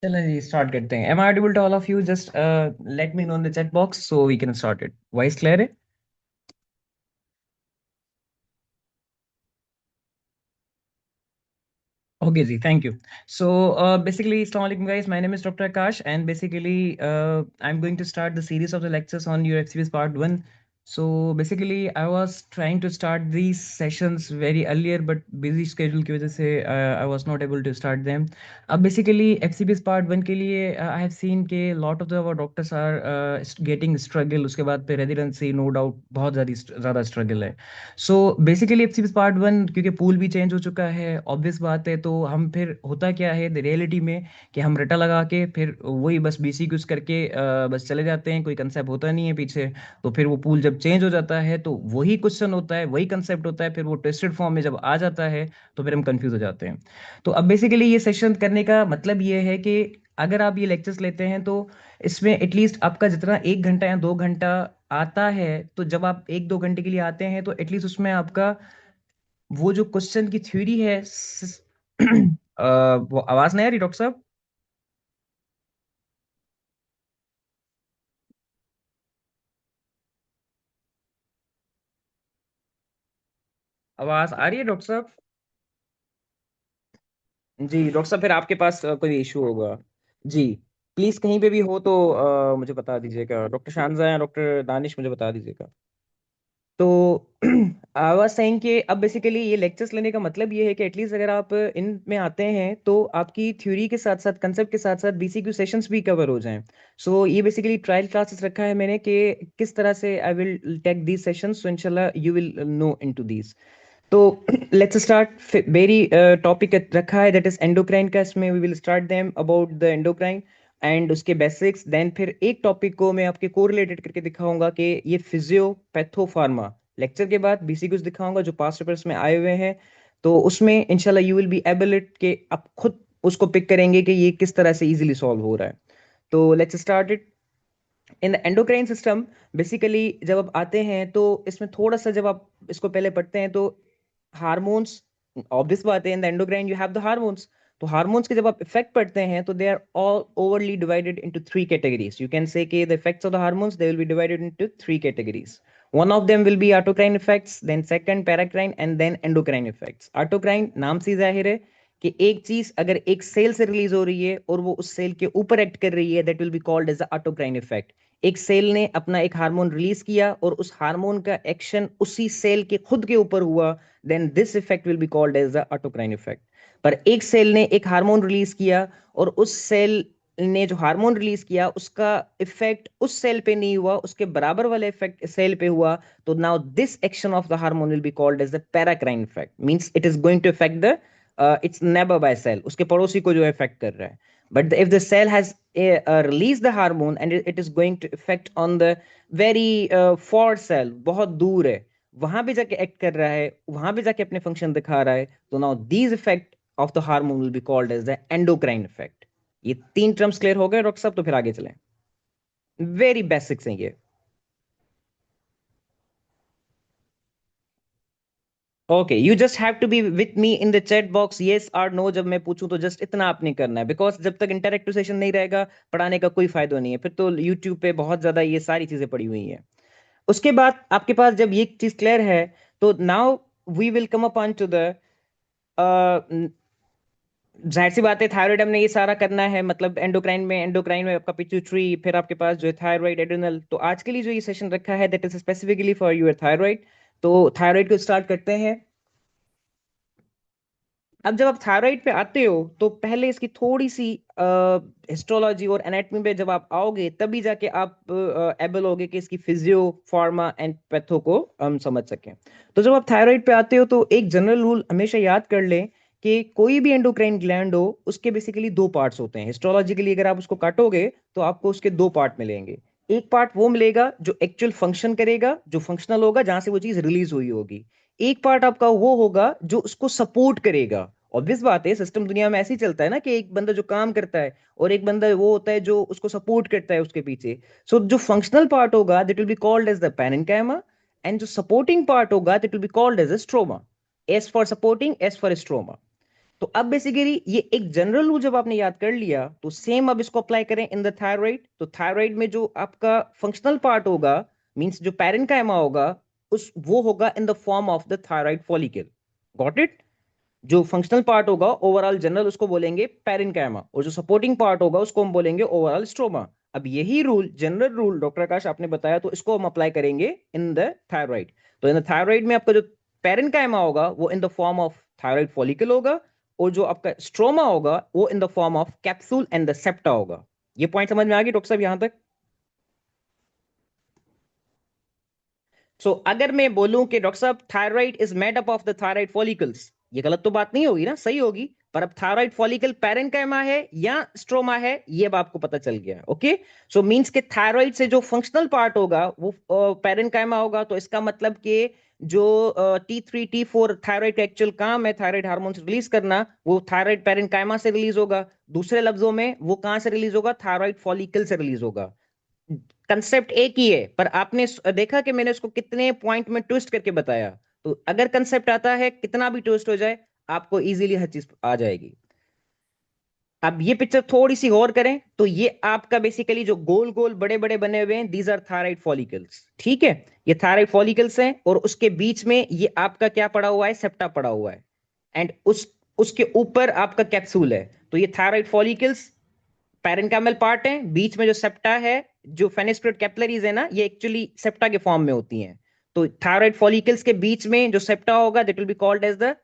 चलो जी स्टार्ट करते हैं। Am I audible to all of you? Just let me know in the chat box so we can start it. Voice clear है? Okay, Ji, thank you. So, basically, Assalamu alaikum, guys. My name is Dr. Akash, and basically, I'm going to start the series of the lectures on your FCBS Part 1. So, basically, I was trying to start these sessions very earlier, but busy schedule की वजह से I was not able to start them. अब basically FCBS Part 1 के लिए I have seen कि lot of the our doctors are getting struggle. उसके बाद पे residency no doubt बहुत ज़्यादा struggle है। So basically FCPS part one, क्योंकि पूल भी चेंज हो चुका है, ऑब्वियस बात है, तो हम फिर होता क्या है रियलिटी में कि हम रटा लगा के फिर वही बस बीसी यूज करके बस चले जाते हैं, कोई कंसेप्ट होता नहीं है पीछे। तो फिर वो पूल जब चेंज हो जाता है तो वही क्वेश्चन होता है, वही कंसेप्ट होता है, फिर वो टेस्टेड फॉर्म में जब आ जाता है तो फिर हम कंफ्यूज हो जाते हैं। तो अब बेसिकली ये सेशन करने का मतलब ये है कि अगर आप ये लेक्चर्स लेते हैं तो इसमें एटलीस्ट आपका जितना 1 घंटा या 2 घंटा आता है, तो जब आप 1-2 घंटे के लिए आते हैं तो एटलीस्ट उसमें आपका वो जो क्वेश्चन की थ्योरी है वो आवाज नहीं आ रही डॉक्टर साहब? आवाज आ रही है डॉक्टर साहब? जी डॉक्टर साहब, फिर आपके पास कोई इशू होगा। जी, प्लीज कहीं पे भी हो तो मुझे बता दीजिएगा। डॉक्टर शानजा या डॉक्टर दानिश मुझे बता दीजिएगा। तो आई वाज सेइंग कि अब बेसिकली ये लेक्चर्स लेने का मतलब ये है कि एटलीस्ट अगर आप इन में आते हैं तो आपकी थ्योरी के साथ साथ कंसेप्ट के साथ साथ बीसीक्यू सेशंस भी कवर हो जाएं। सो ये बेसिकली ट्रायल क्लासेस रखा है मैंने कि किस तरह से I will take these sessions, so इंशाल्लाह you will know into these. तो लेट्स स्टार्ट। वेरी टॉपिक रखा है दैट इज एंडोक्राइन का, इसमें we will start them about the endocrine and उसके बेसिक्स। देन फिर एक टॉपिक को मैं आपके कोरिलेटेड करके दिखाऊंगा कि ये फिजियो पैथो फार्मा। लेक्चर के बाद बीसी कुछ दिखाऊंगा जो पास्ट पेपर्स में आए हुए हैं, तो उसमें इंशाल्लाह you will be able it के आप खुद उसको पिक करेंगे कि ये किस तरह से इजीली सॉल्व हो रहा है। तो let's start it. In the endocrine system basically जब आप आते हैं तो इसमें थोड़ा सा जब आप इसको पहले पढ़ते हैं तो हार्मोन्स, ऑब्वियस बात है, in the endocrine you have the hormones. तो हार्मोन्स के जब आप इफेक्ट पढ़ते हैं तो they are all overly divided into three categories. You can say कि the effects of the hormones they will be divided into three categories. One of them will be autocrine effects, then second paracrine and then endocrine effects. Autocrine नाम से जाहिर है कि एक चीज अगर एक सेल से रिलीज हो रही है और वो उस सेल के ऊपर एक्ट कर रही है, that will be called as autocrine effect. एक सेल ने अपना एक हार्मोन रिलीज किया और उस हार्मोन का एक्शन उसी सेल के खुद के ऊपर हुआ, then this effect will be called as the autocrine effect. पर एक सेल ने एक हार्मोन रिलीज किया और उस सेल ने जो हार्मोन रिलीज किया उसका इफेक्ट उस सेल पे नहीं हुआ, उसके बराबर वाले इफेक्ट सेल पे हुआ, तो now this action of the hormone will be called as the paracrine effect. Means it is going to effect the its neighbour by cell, उसके पड़ोसी को जो इफेक्ट कर रहा है। but if the cell has released the hormone and it is going to affect on the very far cell, बहुत दूर है, वहां पे जाके एक्ट कर रहा है, वहां पे जाके अपने फंक्शन दिखा रहा है, तो now these effect of the hormone will be called as the endocrine effect. ये तीन टर्म्स क्लियर हो गए डॉक्टर साहब? तो फिर आगे चलें। वेरी बेसिक्स हैं ये। Okay, you just have to be with me in the chat box, yes और नो। जब मैं पूछूं तो जस्ट इतना आपने करना है, बिकॉज जब तक इंटरेक्टिव सेशन नहीं रहेगा पढ़ाने का कोई फायदा नहीं है, फिर तो यूट्यूब पे बहुत ज्यादा ये सारी चीजें पड़ी हुई हैं। उसके बाद आपके पास जब ये चीज क्लियर है तो now we will come up on to the, जाहिर सी बात है थायराइड हमने ये सारा करना है, मतलब एंडोक्राइन में आपका पिट्यूटरी, फिर आपके पास जो है थायराइड एड्रिनल। तो आज के लिए जो ये सेशन रखा है that is specifically for your thyroid. तो थायराइड को स्टार्ट करते हैं। अब जब आप थायराइड पे आते हो तो पहले इसकी थोड़ी सी हिस्टोलॉजी और एनाटॉमी पे जब आप आओगे तभी जाके आप एबल होगे कि इसकी फिजियो फार्मा एंड पैथो को हम समझ सकें। तो जब आप थायराइड पे आते हो तो एक जनरल रूल हमेशा याद कर लें कि कोई भी एंडोक्राइन ग्लैंड हो उसके बेसिकली दो पार्ट्स होते हैं। हिस्टोलॉजिकली अगर आप उसको काटोगे तो आपको उसके दो पार्ट मिलेंगे। एक पार्ट वो मिलेगा जो एक्चुअल फंक्शन करेगा, जो फंक्शनल होगा, जहां से वो चीज रिलीज हुई होगी। एक पार्ट आपका वो होगा जो उसको सपोर्ट करेगा। ऑब्वियस बात है, सिस्टम दुनिया में ऐसे ही चलता है ना कि एक बंदा जो काम करता है और एक बंदा वो होता है जो उसको सपोर्ट करता है उसके पीछे। सो जो फंक्शनल पार्ट होगा that will be called as the parenchyma, and जो सपोर्टिंग पार्ट होगा that will be called as a stroma. S for supporting, S for stroma. तो अब बेसिकली ये एक जनरल रूल जब आपने याद कर लिया, तो सेम अब इसको अप्लाई करें इन द थायराइड। तो थायराइड में जो आपका फंक्शनल पार्ट होगा, मींस जो पैरेन्काइमा होगा, उस वो होगा in the form of the thyroid follicle. Got it? जो फंक्शनल पार्ट होगा ओवरऑल जनरल, उसको बोलेंगे पैरेन्काइमा, और जो सपोर्टिंग पार्ट होगा उसको हम बोलेंगे ओवरऑल स्ट्रोमा। अब यही रूल, जनरल रूल डॉक्टर आकाश आपने बताया, तो इसको हम अप्लाई करेंगे इन द थायराइड। तो इन द थायराइड में आपका जो पैरेन्काइमा होगा वो in the form of thyroid follicle होगा, और जो आपका स्ट्रोमा होगा वो in the form of capsule and the septa होगा। ये पॉइंट समझ में आ गई डॉक्टर साहब यहां तक? अगर मैं बोलूं कि डॉक्टर साहब thyroid is made up of the thyroid follicles, ये गलत तो बात नहीं होगी ना, सही होगी। पर अब थायराइड फॉलिकल पैरेन्काइमा है या स्ट्रोमा है, ये अब आपको पता चल गया। ओके, सो मींस के थायराइड से जो फंक्शनल पार्ट होगा वो पैरेन्काइमा होगा। तो इसका मतलब कि जो T3 T4 थायराइड का एक्चुअल काम है थायराइड हार्मोन रिलीज करना, वो थायराइड पैरेन्काइमा से रिलीज होगा। दूसरे लफ्जों में वो कहां से रिलीज होगा? थायराइड फॉलिकल से रिलीज होगा। कंसेप्ट एक ही है, पर आपने देखा कि मैंने उसको कितने पॉइंट में ट्विस्ट करके बताया। तो अगर कंसेप्ट आता है, कितना भी ट्विस्ट हो जाए, आपको इजीली हर चीज आ जाएगी। अब ये पिक्चर थोड़ी सी गौर करें, तो ये आपका बेसिकली जो गोल गोल बड़े बड़े बने हुए हैं, दीज आर थायराइड फॉलिकल्स। ठीक है, ये थायराइड फॉलिकल्स हैं, और उसके बीच में ये आपका क्या पड़ा हुआ है? सेप्टा पड़ा हुआ है। एंड उसके ऊपर आपका कैप्सूल है। तो ये थायराइड फॉलिकल्स पैरेन्काइमल पार्ट है, बीच में जो सेप्टा है, जो फेनेस्ट्रेट कैपिलरीज है ना, ये एक्चुअली सेप्टा के फॉर्म में होती हैं। तो थायराइड फॉलिकल्स के बीच में जो सेप्टा होगा, that will be called as the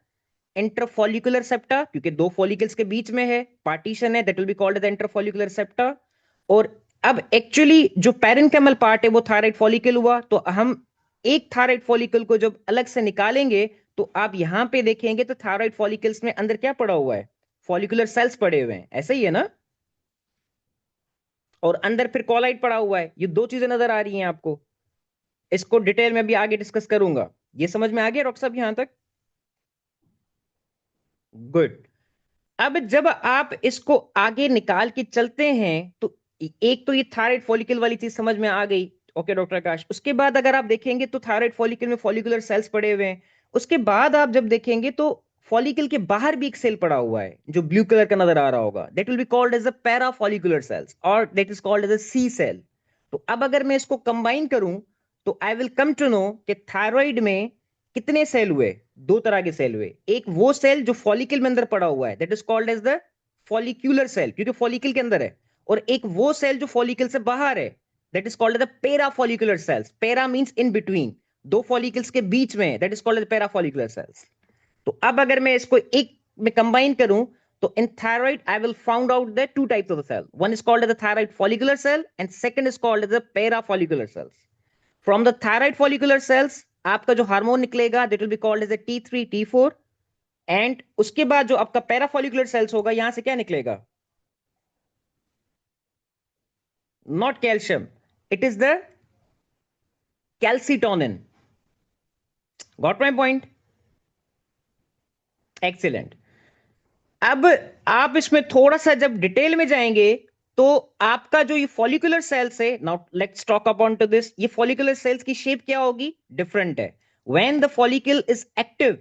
interfollicular septa, क्योंकि दो फॉलिकल्स के बीच में है, पार्टीशन है, that will be called as the interfollicular septa. और अब एक्चुअली जो पैरेन्काइमल पार्ट है वो थायराइड फॉलिकल हुआ। तो हम एक थायराइड फॉलिकल को जब अलग से निकालेंगे, तो आप यहां पे देखेंगे तो थायराइड फॉलिकल्स में अंदर क्या पड़ा हुआ है? फॉलिकुलर सेल्स पड़े हुए हैं, ऐसा ही है ना? और अंदर फिर कॉलाइट पड़ा हुआ है। ये दो चीजें नजर आ रही हैं आपको। इसको डिटेल में भी आगे डिस्कस करूंगा। ये समझ में आ गया डॉक्टर साहब यहां तक? गुड। अब जब आप इसको आगे निकाल के चलते हैं, तो एक तो ये थायराइड फॉलिकल वाली चीज समझ में आ गई। ओके डॉक्टर आकाश, उसके बाद अगर आप देखेंगे तो थायराइड फॉलिकल में फॉलिकुलर सेल्स पड़े हुए हैं। उसके बाद आप जब देखेंगे तो फॉलिकल के बाहर भी एक सेल पड़ा हुआ है, जो ब्लू कलर का नजर आ रहा होगा, that will be called as a parafollicular cells, और that is called as a C cell. तो अब अगर मैं इसको कंबाइन करूं, तो I will come to know कि थायराइड में कितने सेल हुए? दो तरह के सेल हुए। एक वो सेल जो फॉलिकल में अंदर पड़ा हुआ है, that is called as the follicular cell, क्योंकि फॉलिकल के अंदर है। और एक वो सेल जो फॉलिकल से बाहर है, that is called as the para follicular cells. Para means in between, दो फॉलिकल्स के बीच में, that is called as para follicular cells. तो अब अगर मैं इसको एक में कंबाइन करूं, तो in thyroid I will found out the two types of the cell. One is called as the thyroid follicular cell and second is called as the parafollicular cells. From the thyroid follicular cells आपका जो hormone निकलेगा, that will be called as the T3 T4, and उसके बाद जो आपका parafollicular sales होगा, यहां से क्या निकलेगा? Not calcium, it is the calcitonin. Got my point? Excellent. अब आप इसमें थोड़ा सा जब डिटेल में जाएंगे, तो आपका जो ये फॉलिकुलर सेल्स है, now let's talk about to this. ये फॉलिकुलर सेल्स की शेप क्या होगी? डिफरेंट है। When the follicle is active,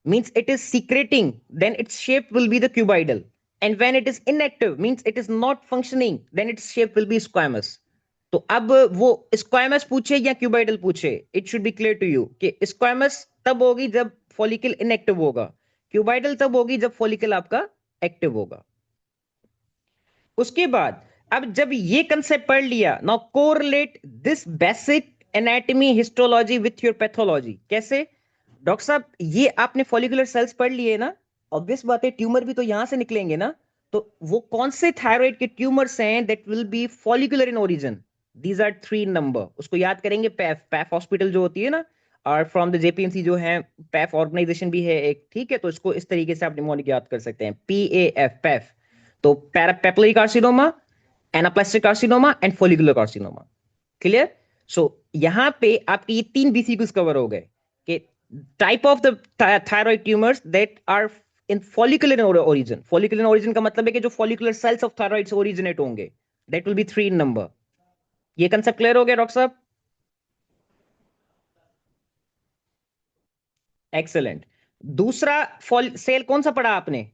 means it is secreting, then its shape will be the cuboidal. And when it is inactive, means it is not functioning, then its shape will be squamous. तो अब वो squamous पूछे या cuboidal पूछे, it should be clear to you कि squamous तब होगी जब फॉलिकल इनएक्टिव होगा, क्यूबाइडल तब होगी जब फॉलिकल आपका एक्टिव होगा। उसके बाद अब जब ये कंसेप्ट पढ़ लिया, now correlate this basic anatomy histology with your pathology. कैसे? डॉक्टर साहब ये आपने फॉलिकुलर सेल्स पढ़ लिए ना, ऑब्वियस बात है ट्यूमर भी तो यहां से निकलेंगे ना। तो वो कौन से थायराइड के ट्यूमर्स हैं that will be follicular in origin? These are 3 number. उसको याद करेंगे, पैफ पैफ हॉस्पिटल जो होती है ना, और फ्रॉम द जेपीएमसी जो है, पैफ ऑर्गेनाइजेशन भी है एक, ठीक है? तो इसको इस तरीके से आप निमोनिक याद कर सकते हैं, PAF, पैफ। तो papillary carcinoma, anaplastic carcinoma and follicular carcinoma. Clear? So यहां पे आपके ये 3 BCQs कवर हो गए कि type of the thyroid tumours that are in follicular origin. Follicular origin का मतलब है कि जो फॉलिकुलर सेल्स ऑफ थायराइड से ओरिजिनेट होंगे, that will be 3 in number. ये कंसेप्ट क्लियर हो गया डॉक्टर साहब? एक्सेलेंट। दूसरा सेल कौन सा पढ़ा आपने?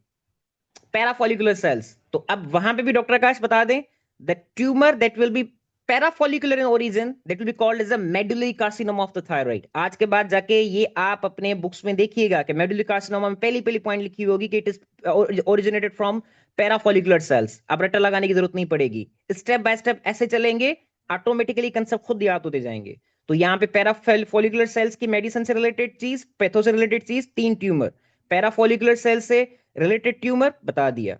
Parafollicular cells. तो अब वहां पे भी डॉक्टर आकाश बता दें, the tumour that will be parafollicular in origin that will be called as a medullary carcinoma of the thyroid. आज के बाद जाके ये आप अपने बुक्स में देखिएगा कि मेडुलरी कार्सिनोमा में पहली पहली पॉइंट लिखी होगी कि it is originated from parafollicular cells. अब रट्टा लगाने की जरूरत नहीं पड़ेगी, स्टेप बाय स्टेप ऐसे चलेंगे, ऑटोमेटिकली कंसेप्ट खुद याद होते जाएंगे। तो यहाँ पे पैराफॉलिकुलर सेल्स की मेडिसिन से रिलेटेड चीज, पैथो से रिलेटेड चीज, 3 ट्यूमर, पैराफॉलिकुलर सेल से रिलेटेड ट्यूमर बता दिया,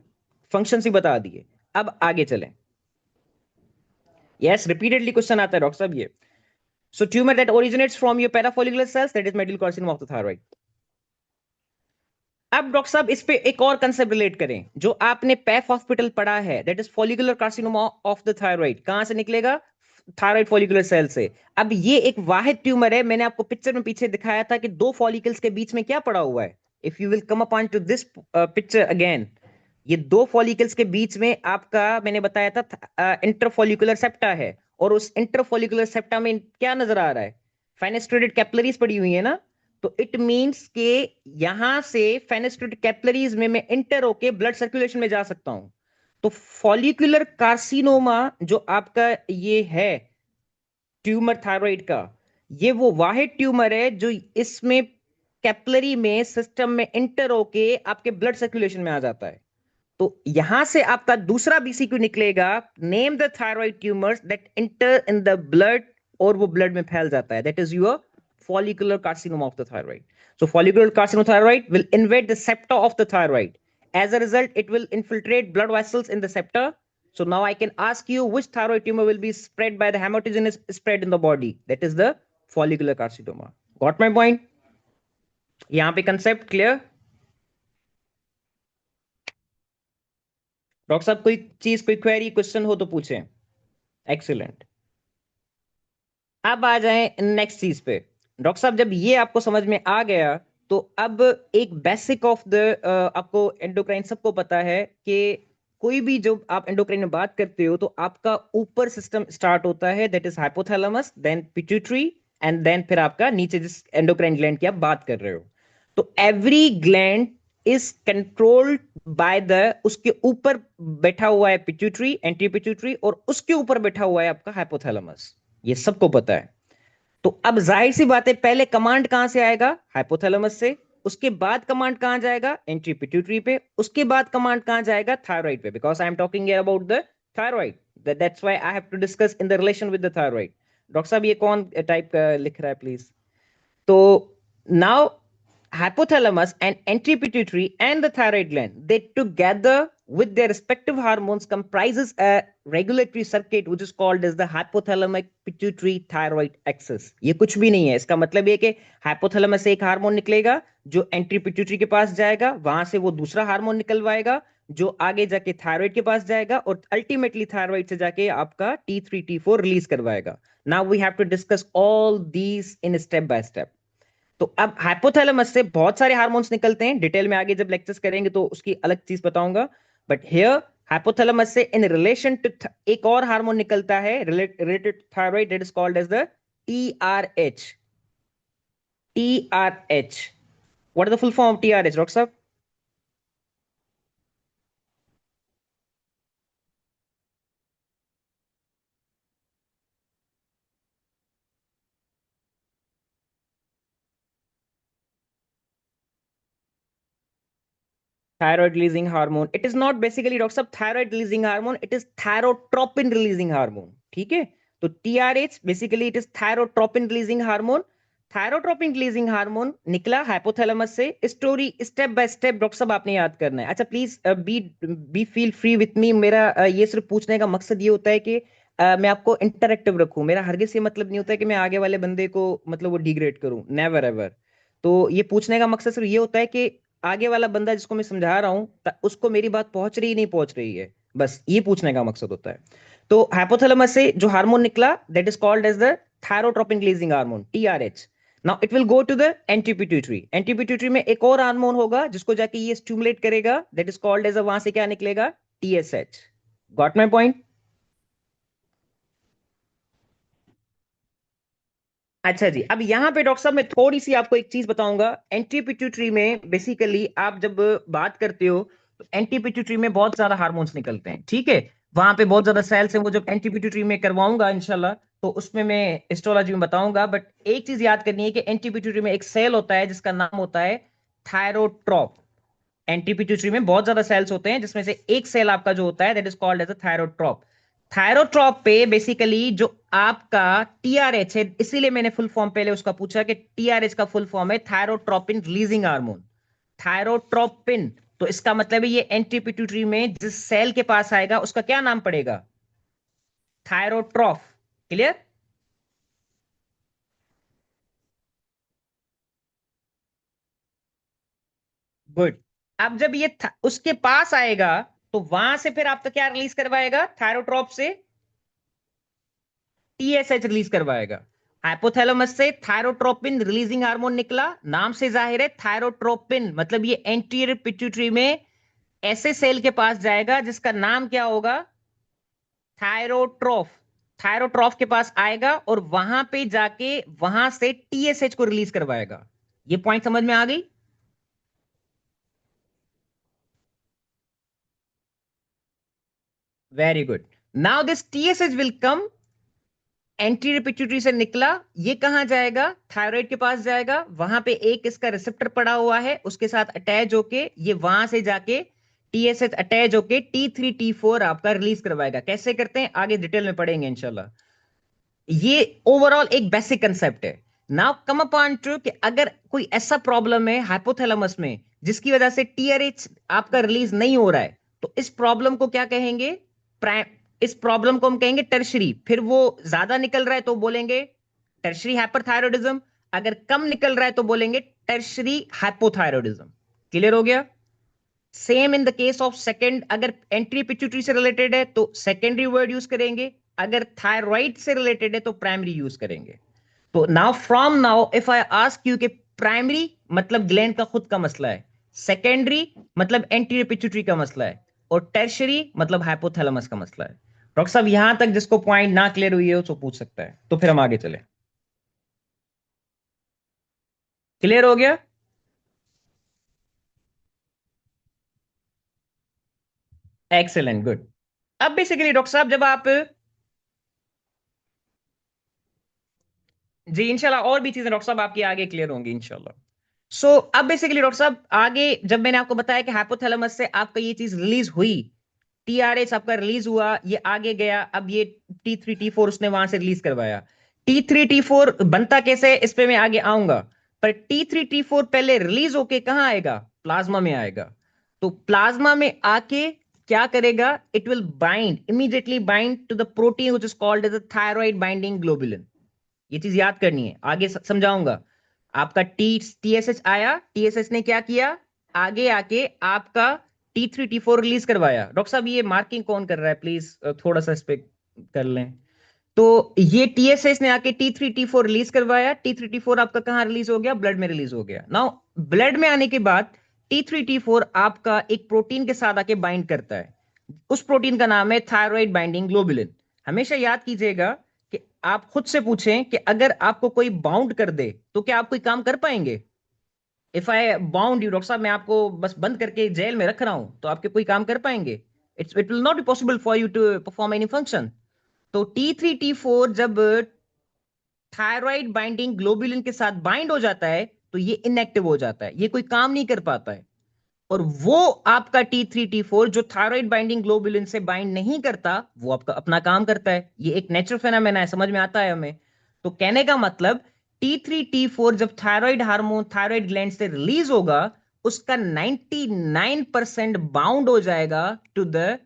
फंक्शन ही बता दिए। अब आगे चलें। यस, रिपीटेडली क्वेश्चन आता है डॉक्टर साहब ये। So tumour that originates from your parafollicular cells that is medullary carcinoma of the thyroid. अब डॉक्टर साहब इस पे एक और कंसेप्ट रिलेट करें जो आपने पैफ हॉस्पिटल पढ़ा है, that is follicular carcinoma of the thyroid. कहां से निकलेगा? थायराइड फॉलिकुलर सेल से। अब ये एक वाहिद ट्यूमर है, मैंने आपको पिक्चर में पीछे दिखाया था कि दो फॉलिकल्स के बीच में क्या पड़ा हुआ है। If you will come upon two this picture again, ये दो फॉलिकल्स के बीच में आपका मैंने बताया था इंटरफॉलिकुलर सेप्टा है, और उस इंटरफॉलिकुलर सेप्टा में क्या नजर आ रहा है? फेनेस्ट्रेटेड कैपिलरीज पड़ी हुई है ना। तो इट मींस के यहां से फेनेस्ट्रेटेड कैपिलरीज में मैं इंटर होके ब्लड सर्कुलेशन में जा सकता हूं। तो फॉलिकुलर कार्सिनोमा जो आपका ये है ट्यूमर थायराइड का, ये वो वाहिद ट्यूमर है जो इसमें कैपिलरी में सिस्टम में इंटर होके आपके ब्लड सर्कुलेशन में आ जाता है। तो यहां से आपका दूसरा बीसीक्यू निकलेगा, name the thyroid tumours that inter in the blood, और वो ब्लड में फैल जाता है, that is your follicular carcinoma of the thyroid. So follicular carcinothyroid will invade the septa of the thyroid. As a result, it will infiltrate blood vessels in the septa. So now I can ask you which thyroid tumor will be spread by the hematogenous spread in the body. That is the follicular carcinoma. Got my point? यहां पे concept clear? Doctor साहब कोई चीज, कोई query, question हो तो पूछें। Excellent. अब आ जाएं नेक्स्ट चीज पे। डॉक्टर साहब जब ये आपको समझ में आ गया, तो अब एक बेसिक ऑफ द आपको एंडोक्राइन सबको पता है कि कोई भी जो आप एंडोक्राइन में बात करते हो तो आपका ऊपर सिस्टम स्टार्ट होता है, that is hypothalamus, then pituitary, and then फिर आपका नीचे जिस एंडोक्राइन ग्लैंड की आप बात कर रहे हो। तो every gland is controlled by the, उसके ऊपर बैठा हुआ है पिट्यूटरी, एंटी पिट्यूटरी, और उसके ऊपर बैठा हुआ है आपका हाइपोथैलेमस। ये सबको पता है। तो अब जाहिर सी बात है, पहले कमांड कहां से आएगा? हाइपोथैलेमस से। उसके बाद कमांड कहां जाएगा? एंट्री पिट्यूटरी पे। उसके बाद कमांड कहां जाएगा? थायराइड पे, because I am talking about the thyroid, that's why I have to discuss in the relation with the thyroid. Doctor साहब ये कौन टाइप का लिख रहा है प्लीज? तो now hypothalamus and entry pituitary and the thyroid gland, they together with their respective hormones comprises a regulatory circuit which is called as the hypothalamic pituitary thyroid axis. ये कुछ भी नहीं है, इसका मतलब ये कि हाइपोथैलेमस से एक हार्मोन निकलेगा जो एंट्री पिट्यूटरी के पास जाएगा, वहां से वो दूसरा हार्मोन निकलवाएगा जो आगे जाके थायराइड के पास जाएगा, और अल्टीमेटली थायराइड से जाके आपका T3 T4 रिलीज करवाएगा। Now we have to discuss all these in step by step. तो अब हाइपोथैलेमस से बहुत सारे हार्मोन्स निकलते हैं, डिटेल में आगे जब लेक्चर्स करेंगे तो उसकी अलग चीज बताऊंगा। बट हियर हाइपोथैलेमस से इन रिलेशन टू एक और हार्मोन निकलता है related thyroid, that is called as the TRH। TRH, what is the full form of TRH doctor साहब? Thyroid releasing hormone, it is not basically doctor साहब thyroid releasing hormone, it is thyrotropin releasing hormone। ठीक है, तो TRH basically it is thyrotropin releasing hormone. Thyrotropin releasing hormone निकला hypothalamus से। Story step by step doctor साहब आपने याद करना है। अच्छा please be feel free with me. मेरा ये सिर्फ पूछने का मकसद ये होता है कि मैं आपको इंटरेक्टिव रखूं। मेरा हरगिज ये मतलब नहीं होता है कि मैं आगे वाले बंदे को मतलब वो डिग्रेड करूं, नेवर एवर। तो ये पूछने का मकसद सिर्फ ये होता है कि आगे वाला बंदा जिसको मैं समझा रहा हूं उसको मेरी बात पहुंच रही नहीं पहुंच रही है, बस ये पूछने का मकसद होता है। तो हाइपोथैलेमस से जो हार्मोन निकला that is called as the thyrotropin releasing hormone, TRH। Now it will go to the anti pituitary. Anti pituitary में एक और हार्मोन होगा जिसको जाके ये स्टिमुलेट करेगा, दैट इज कॉल्ड एज, वहां से क्या निकलेगा? TSH। Got my point? अच्छा जी, अब यहाँ पे डॉक्टर साहब मैं थोड़ी सी आपको एक चीज बताऊंगा। एंटी पिट्यूटरी में बेसिकली आप जब बात करते हो एंटी पिट्यूटरी में बहुत ज्यादा हार्मोन्स निकलते हैं, ठीक है। वहां पे बहुत ज्यादा सेल्स हैं, वो जब एंटी पिट्यूटरी में करवाऊंगा इंशाल्लाह, तो उसमें मैं हिस्टोलॉजी में बताऊंगा। बट एक चीज याद करनी है कि एंटी पिट्यूटरी में एक सेल होता है जिसका नाम होता है थायरोट्रॉप। एंटी पिट्यूटरी में बहुत ज्यादा सेल्स होते हैं, जिसमें से एक सेल आपका जो होता है that is called as a thyrotrope. Thyrotrope पे बेसिकली जो आपका टीआरएच है, इसीलिए मैंने फुल फॉर्म पहले उसका पूछा कि टीआरएच का फुल फॉर्म है थायरोट्रोपिन रिलीजिंग हार्मोन, थायरोट्रोपिन। तो इसका मतलब है ये एंटी पिट्यूटरी में जिस सेल के पास आएगा उसका क्या नाम पड़ेगा? थायरोट्रॉफ। क्लियर? गुड। अब जब ये उसके पास आएगा, तो वहां से फिर आपका क्या रिलीज करवाएगा? थायरोट्रॉप से टीएसएच रिलीज करवाएगा। हाइपोथैलेमस से थायरोट्रोपिन रिलीजिंग हार्मोन निकला, नाम से जाहिर है थायरोट्रोपिन, मतलब ये एंटीरियर पिट्यूटरी में ऐसे सेल के पास जाएगा जिसका नाम क्या होगा? थायरोट्रॉफ। थायरोट्रॉफ के पास आएगा और वहां पे जाके वहां से टीएसएच को रिलीज करवाएगा। ये पॉइंट समझ में आ गई? Very good. Now this TSH will come, anterior pituitary से निकला, ये कहां जाएगा? थायराइड के पास जाएगा। वहां पे एक इसका रिसेप्टर पड़ा हुआ है, उसके साथ अटैच होके ये वहां से जाके टीएसएच अटैच होके T3 T4 आपका रिलीज करवाएगा। कैसे करते हैं आगे डिटेल में पढ़ेंगे इंशाल्लाह। ये ओवरऑल एक बेसिक कंसेप्ट है। नाउ कम अपॉन टू कि अगर कोई ऐसा प्रॉब्लम है हाइपोथैलेमस में जिसकी वजह से टीआरएच आपका रिलीज नहीं हो रहा है, तो इस प्रॉब्लम को क्या कहेंगे? प्राइम। इस प्रॉब्लम को हम कहेंगे टर्शरी। फिर वो ज्यादा निकल रहा है तो बोलेंगे टर्शरी हाइपरथायरॉयडिज्म, अगर कम निकल रहा है तो बोलेंगे टर्शरी हाइपोथायरॉयडिज्म। क्लियर हो गया? Same in the case of second, अगर एंट्री पिट्यूटरी से रिलेटेड है तो सेकेंडरी वर्ड यूज करेंगे, अगर थायराइड से रिलेटेड है तो प्राइमरी यूज करेंगे। तो now from now if I ask you कि प्राइमरी मतलब ग्लैंड का खुद का मसला है, सेकेंडरी मतलब एंटीरियर पिट्यूटरी का मसला है, और टर्शरी मतलब हाइपोथैलेमस का मसला है। डॉक्टर साहब यहां तक जिसको पॉइंट ना क्लियर हुई है उसको पूछ सकता है, तो फिर हम आगे चले। क्लियर हो गया? Excellent, good. अब बेसिकली डॉक्टर साहब जब आप, जी इंशाल्लाह और भी चीजें डॉक्टर साहब आपकी आगे क्लियर होंगी इंशाल्लाह। अब बेसिकली डॉक्टर साहब आगे जब मैंने आपको बताया कि हाइपोथैलेमस से आपका ये चीज रिलीज हुई, टीआरएच आपका रिलीज हुआ, ये आगे गया, अब ये T3 T4 उसने वहां से रिलीज करवाया। T3 T4 बनता कैसे है इस पे मैं आगे आऊंगा, पर T3 T4 पहले रिलीज होके कहाँ आएगा? प्लाज्मा में आएगा। तो प्लाज्मा में आके क्या करेगा? It will bind, immediately bind to the protein which is called as the thyroid binding globulin. ये चीज याद करनी है, आगे समझाऊंगा। आपका टीएसएच आया, टीएसएच ने क्या किया? आगे आके आपका T3 T4 रिलीज करवाया। डॉक्टर साहब ये मार्किंग कौन कर रहा है प्लीज, थोड़ा सा इस पे कर लें। तो ये टीएसएच ने आके T3 T4 रिलीज करवाया, T3 T4 आपका कहां रिलीज हो गया? ब्लड में रिलीज हो गया। नाउ ब्लड में आने के बाद T3 T4 आपका एक प्रोटीन के साथ आके बाइंड करता है, उस प्रोटीन का नाम है थायराइड बाइंडिंग ग्लोबुलिन। हमेशा याद कीजिएगा कि आप खुद से पूछें कि अगर आपको कोई बाउंड कर दे तो क्या आप कोई काम कर पाएंगे? If I bound you, doctor साहब मैं आपको बस बंद करके जेल में रख रहा हूं, तो आपके कोई काम कर पाएंगे? It will not be possible for you to perform any function. तो T3 T4 जब थायराइड बाइंडिंग ग्लोबुलिन के साथ बाइंड हो जाता है तो ये इनएक्टिव हो जाता है, ये कोई काम नहीं कर पाता है। और वो आपका T3 T4 जो थायराइड बाइंडिंग ग्लोबुलिन से बाइंड नहीं करता, वो आपका अपना काम करता है। ये एक नेचुरल फेनोमेना है, समझ में आता है हमें? तो कहने का मतलब T3 T4 जब थायराइड हार्मोन थायराइड ग्लैंड से रिलीज होगा, उसका 99% बाउंड हो जाएगा to the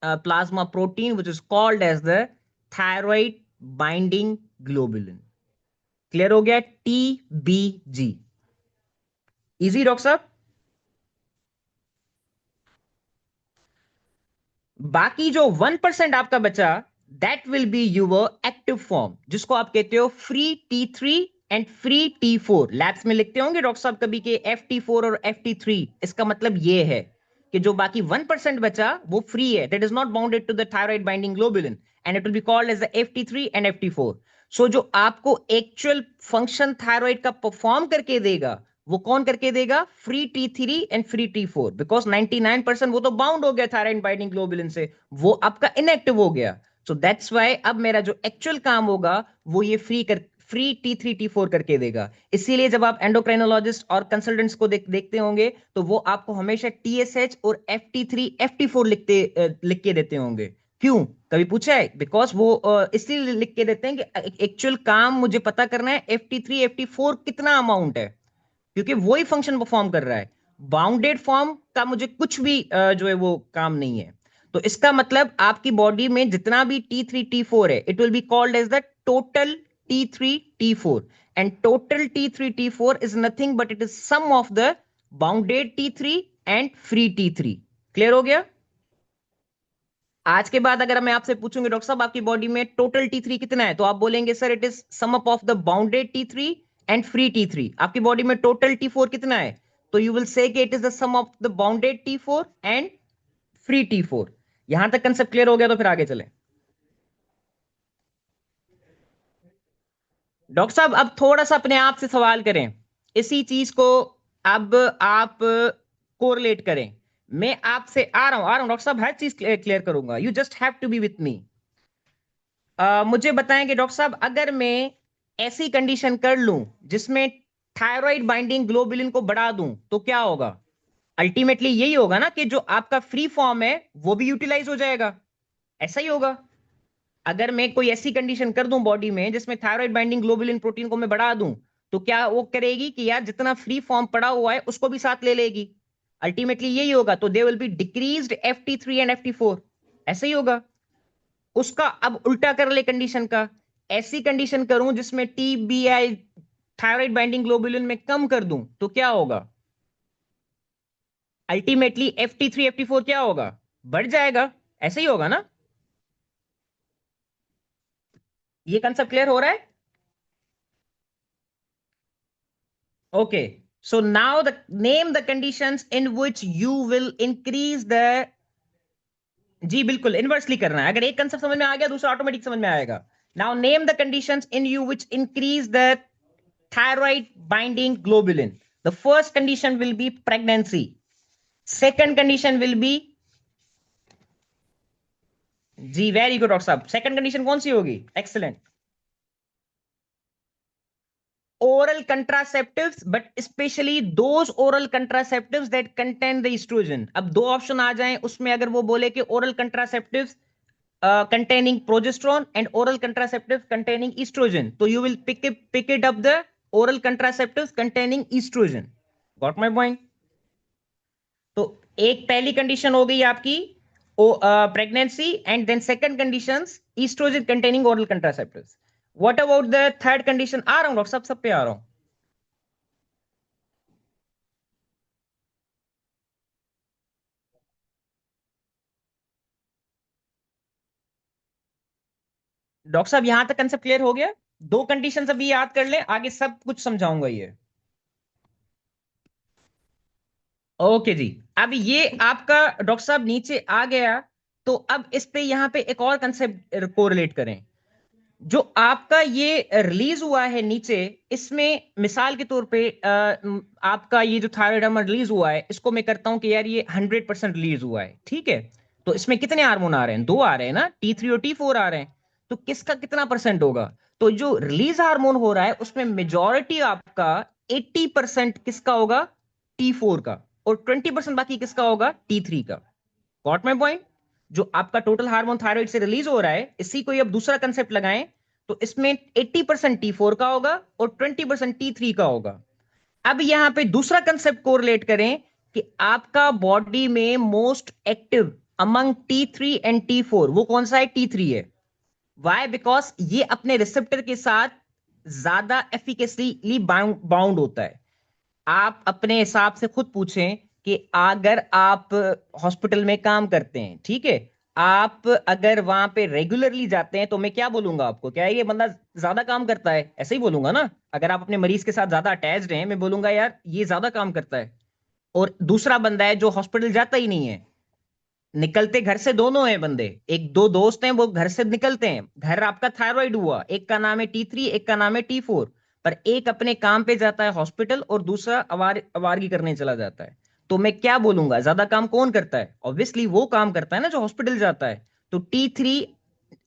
plasma protein which is called as the thyroid binding globulin. Clear हो गया? TBG। इजी डॉक्टर साहब? बाकी जो 1% आपका बचा, that will be your active form, जिसको आप कहते हो free T3 and free T4। Labs में लिखते होंगे डॉक्टर साहब कभी के FT4 और FT3। इसका मतलब ये है कि जो बाकी 1% बचा वो फ्री है, that is not bounded to the thyroid binding globulin, and it will be called as the FT3 and FT4। So जो आपको एक्चुअल फंक्शन थायराइड का परफॉर्म करके देगा वो कौन करके देगा? Free T3 and free T4, because 99% वो तो बाउंड हो गया थायराइड बाइंडिंग ग्लोबुलिन से, वो आपका इनएक्टिव हो गया। सो दैट्स वाई अब मेरा जो एक्चुअल काम होगा वो ये फ्री T3 T4 करके देगा। इसीलिए जब आप एंडोक्राइनोलॉजिस्ट और कंसल्टेंट्स को देखते होंगे तो वो आपको हमेशा TSH और FT3 FT4 लिख के देते होंगे। क्यों? कभी पूछा है? बिकॉज वो इसलिए लिख के देते हैं कि एक्चुअल काम मुझे पता करना है FT3 FT4 कितना अमाउंट है, क्योंकि वही फंक्शन परफॉर्म कर रहा है। बाउंडेड फॉर्म का मुझे कुछ भी जो है वो काम नहीं है। तो इसका मतलब आपकी बॉडी में जितना भी T3 T4 है, it will be called as the total T3 T4, and total T3 T4 is nothing but it is sum of the bounded T3 and free T3। Clear हो गया? आज के बाद अगर मैं आपसे पूछूंगी डॉक्टर साहब आपकी बॉडी में टोटल T3 कितना है, तो आप बोलेंगे sir it is sum up of the bounded T3 and free T3। आपकी बॉडी में टोटल T4 कितना है, तो यू विल से कि it is the sum of the bounded T4 and free T4। यहां तक कंसेप्ट क्लियर हो गया, तो फिर आगे चले। डॉक्टर साहब अब थोड़ा सा अपने आप से सवाल करें, इसी चीज को अब आप कोरिलेट करें। मैं आपसे आ रहा हूं डॉक्टर साहब, हर चीज क्लियर करूंगा, you just have to be with me. मुझे बताएंगे डॉक्टर साहब, अगर मैं ऐसी कंडीशन कर लूं जिसमें थायराइड बाइंडिंग ग्लोबुलिन को बढ़ा दूं तो क्या होगा? अल्टीमेटली यही होगा ना कि जो आपका फ्री फॉर्म है वो भी यूटिलाइज हो जाएगा, ऐसा ही होगा। अगर मैं कोई ऐसी कंडीशन कर दूं बॉडी में जिसमें थायराइड बाइंडिंग ग्लोबुलिन प्रोटीन को मैं बढ़ा दूं, तो क्या वो करेगी कि यार जितना फ्री फॉर्म पड़ा हुआ है उसको भी साथ ले लेगी? अल्टीमेटली यही होगा, तो दे will B decreased FT3 and FT4, ऐसा ही होगा। उसका अब उल्टा कर ले कंडीशन का, ऐसी कंडीशन करूं जिसमें TBI थायराइड बाइंडिंग ग्लोबुलिन में कम कर दूं तो क्या होगा? अल्टीमेटली FT3 FT4 क्या होगा? बढ़ जाएगा, ऐसा ही होगा ना? ये कंसेप्ट क्लियर हो रहा है? Okay, so now the name the conditions in which you will increase the, जी बिल्कुल इनवर्सली करना है, अगर एक कंसेप्ट समझ में आ गया दूसरा ऑटोमेटिक समझ में आएगा। Now name the conditions in you which increase the thyroid binding globulin. The first condition will be pregnancy. Second condition will be, जी वेरी गुड डॉक्टर साहब, सेकंड कंडीशन कौन सी होगी? Excellent. Oral contraceptives, but specially those oral contraceptives that contain the oestrogen. अब दो option आ जाएं उसमें, अगर वो बोले कि oral कंट्रासेप्टिव्स containing progesterone and oral contraceptives containing estrogen, so you will pick it up the oral contraceptives containing estrogen. Got my point? तो एक पहली कंडीशन हो गई आपकी pregnancy, and then second condition oestrogen containing oral contraceptives. What about the third condition? आ रहा हूं doctor साहब, सब पे आ रहा हूं। डॉक्टर साहब यहां तक कंसेप्ट क्लियर हो गया? दो कंडीशन अभी याद कर ले, आगे सब कुछ समझाऊंगा ये। ओके जी, अब ये आपका डॉक्टर साहब नीचे आ गया, तो अब इस पे यहां पे एक और कंसेप्ट कोरिलेट करें। जो आपका ये रिलीज हुआ है नीचे, इसमें मिसाल के तौर पे आपका ये जो थायराइड हार्मोन रिलीज हुआ है, इसको मैं करता हूं कि यार ये 100% रिलीज हुआ है, ठीक है? तो इसमें कितने हार्मोन आ रहे हैं? दो आ रहे हैं ना, T3 और T4 आ रहे हैं। तो किसका कितना परसेंट होगा? तो जो रिलीज हार्मोन हो रहा है उसमें मेजोरिटी आपका 80% किसका होगा? T4 का, और 20% बाकी किसका होगा? T3 का। Got my point? जो आपका टोटल हार्मोन थायराइड से रिलीज हो रहा है, इसी को अब दूसरा कंसेप्ट लगाएं, तो इसमें 80% T4 का होगा और 20% T3 का होगा। अब यहां पे दूसरा कंसेप्ट कोरिलेट करें कि आपका बॉडी में most active among T3 and T4 वो कौन सा है? T3 है। वाई? बिकॉज ये अपने रिसेप्टर के साथ ज्यादा एफिकेसली बाउंड होता है। आप अपने हिसाब से खुद पूछें कि अगर आप हॉस्पिटल में काम करते हैं, ठीक है, आप अगर वहां पे रेगुलरली जाते हैं, तो मैं क्या बोलूंगा आपको? क्या ये बंदा ज्यादा काम करता है? ऐसे ही बोलूंगा ना। अगर आप अपने मरीज के साथ ज्यादा अटैच्ड हैं, मैं बोलूंगा यार ये ज्यादा काम करता है। और दूसरा बंदा है जो हॉस्पिटल जाता ही नहीं है, निकलते घर से दोनों हैं बंदे, एक दो दोस्त हैं वो घर से निकलते हैं, घर आपका थायराइड हुआ, एक का नाम है T3 एक का नाम है T4, पर एक अपने काम पे जाता है हॉस्पिटल और दूसरा आवारगी करने चला जाता है। तो मैं क्या बोलूंगा, ज्यादा काम कौन करता है? ऑब्वियसली वो काम करता है ना जो हॉस्पिटल जाता है। तो T3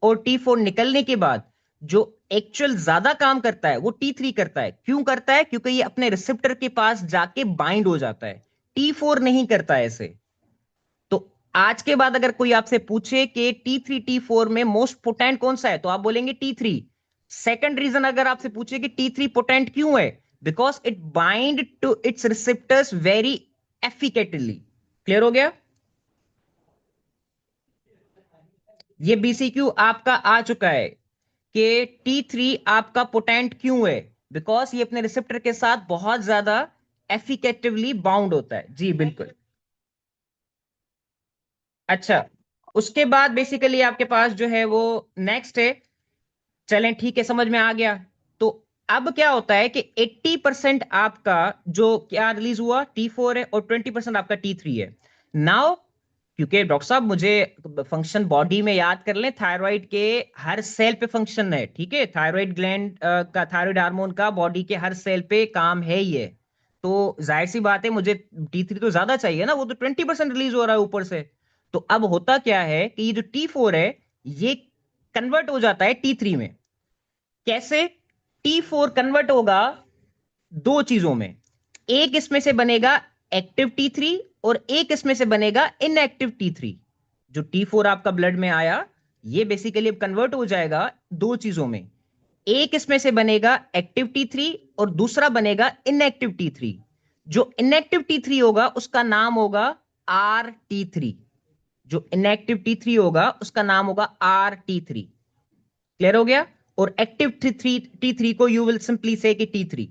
और T4 निकलने के बाद जो एक्चुअल ज्यादा काम करता है वो T3 करता है। क्यों करता है? क्योंकि ये अपने रिसेप्टर के पास जाके बाइंड हो जाता है। T4 नहीं करता है ऐसे। तो आज के बाद अगर कोई आपसे पूछे कि T3 T4 में मोस्ट पोटेंट कौन सा है, तो आप बोलेंगे T3। सेकंड रीजन अगर आपसे पूछे कि T3 पोटेंट क्यों है, because it bind to its receptors very efficiently. Clear हो गया? ये BCQ आपका आ चुका है कि T3 आपका पोटेंट क्यों है, बिकॉज ये अपने रिसेप्टर के साथ बहुत ज्यादा एफिकेटिवली बाउंड होता है। जी बिल्कुल। अच्छा, उसके बाद बेसिकली आपके पास जो है वो नेक्स्ट है। चलें ठीक है, समझ में आ गया। तो अब क्या होता है कि 80% आपका जो क्या रिलीज हुआ T4 है और 20% आपका T3 है। नाउ क्योंकि डॉक्टर साहब मुझे फंक्शन बॉडी में याद कर लें, थायराइड के हर सेल पे फंक्शन है, ठीक है, थायराइड ग्लैंड का थायराइड हार्मोन का बॉडी के हर सेल पे काम है ही है। तो जाहिर सी बात है मुझे T3 तो ज्यादा चाहिए ना, वो तो 20% रिलीज हो रहा है ऊपर से। तो अब होता क्या है कि ये जो T4 है ये कन्वर्ट हो जाता है T3 में। कैसे? T4 कन्वर्ट होगा दो चीजों में। एक इसमें से बनेगा एक्टिव T3 और एक इसमें से बनेगा इनएक्टिव T3। जो T4 आपका ब्लड में आया ये बेसिकली अब कन्वर्ट हो जाएगा दो चीजों में। एक इसमें से बनेगा एक्टिव T3 और दूसरा बनेगा इनएक्टिव T3। जो इनएक्टिव T3 होगा उसका नाम होगा RT3। जो इनएक्टिव T3 होगा उसका नाम होगा RT3। क्लियर हो गया? और एक्टिव T3 को यू विल सिंपली से कि T3।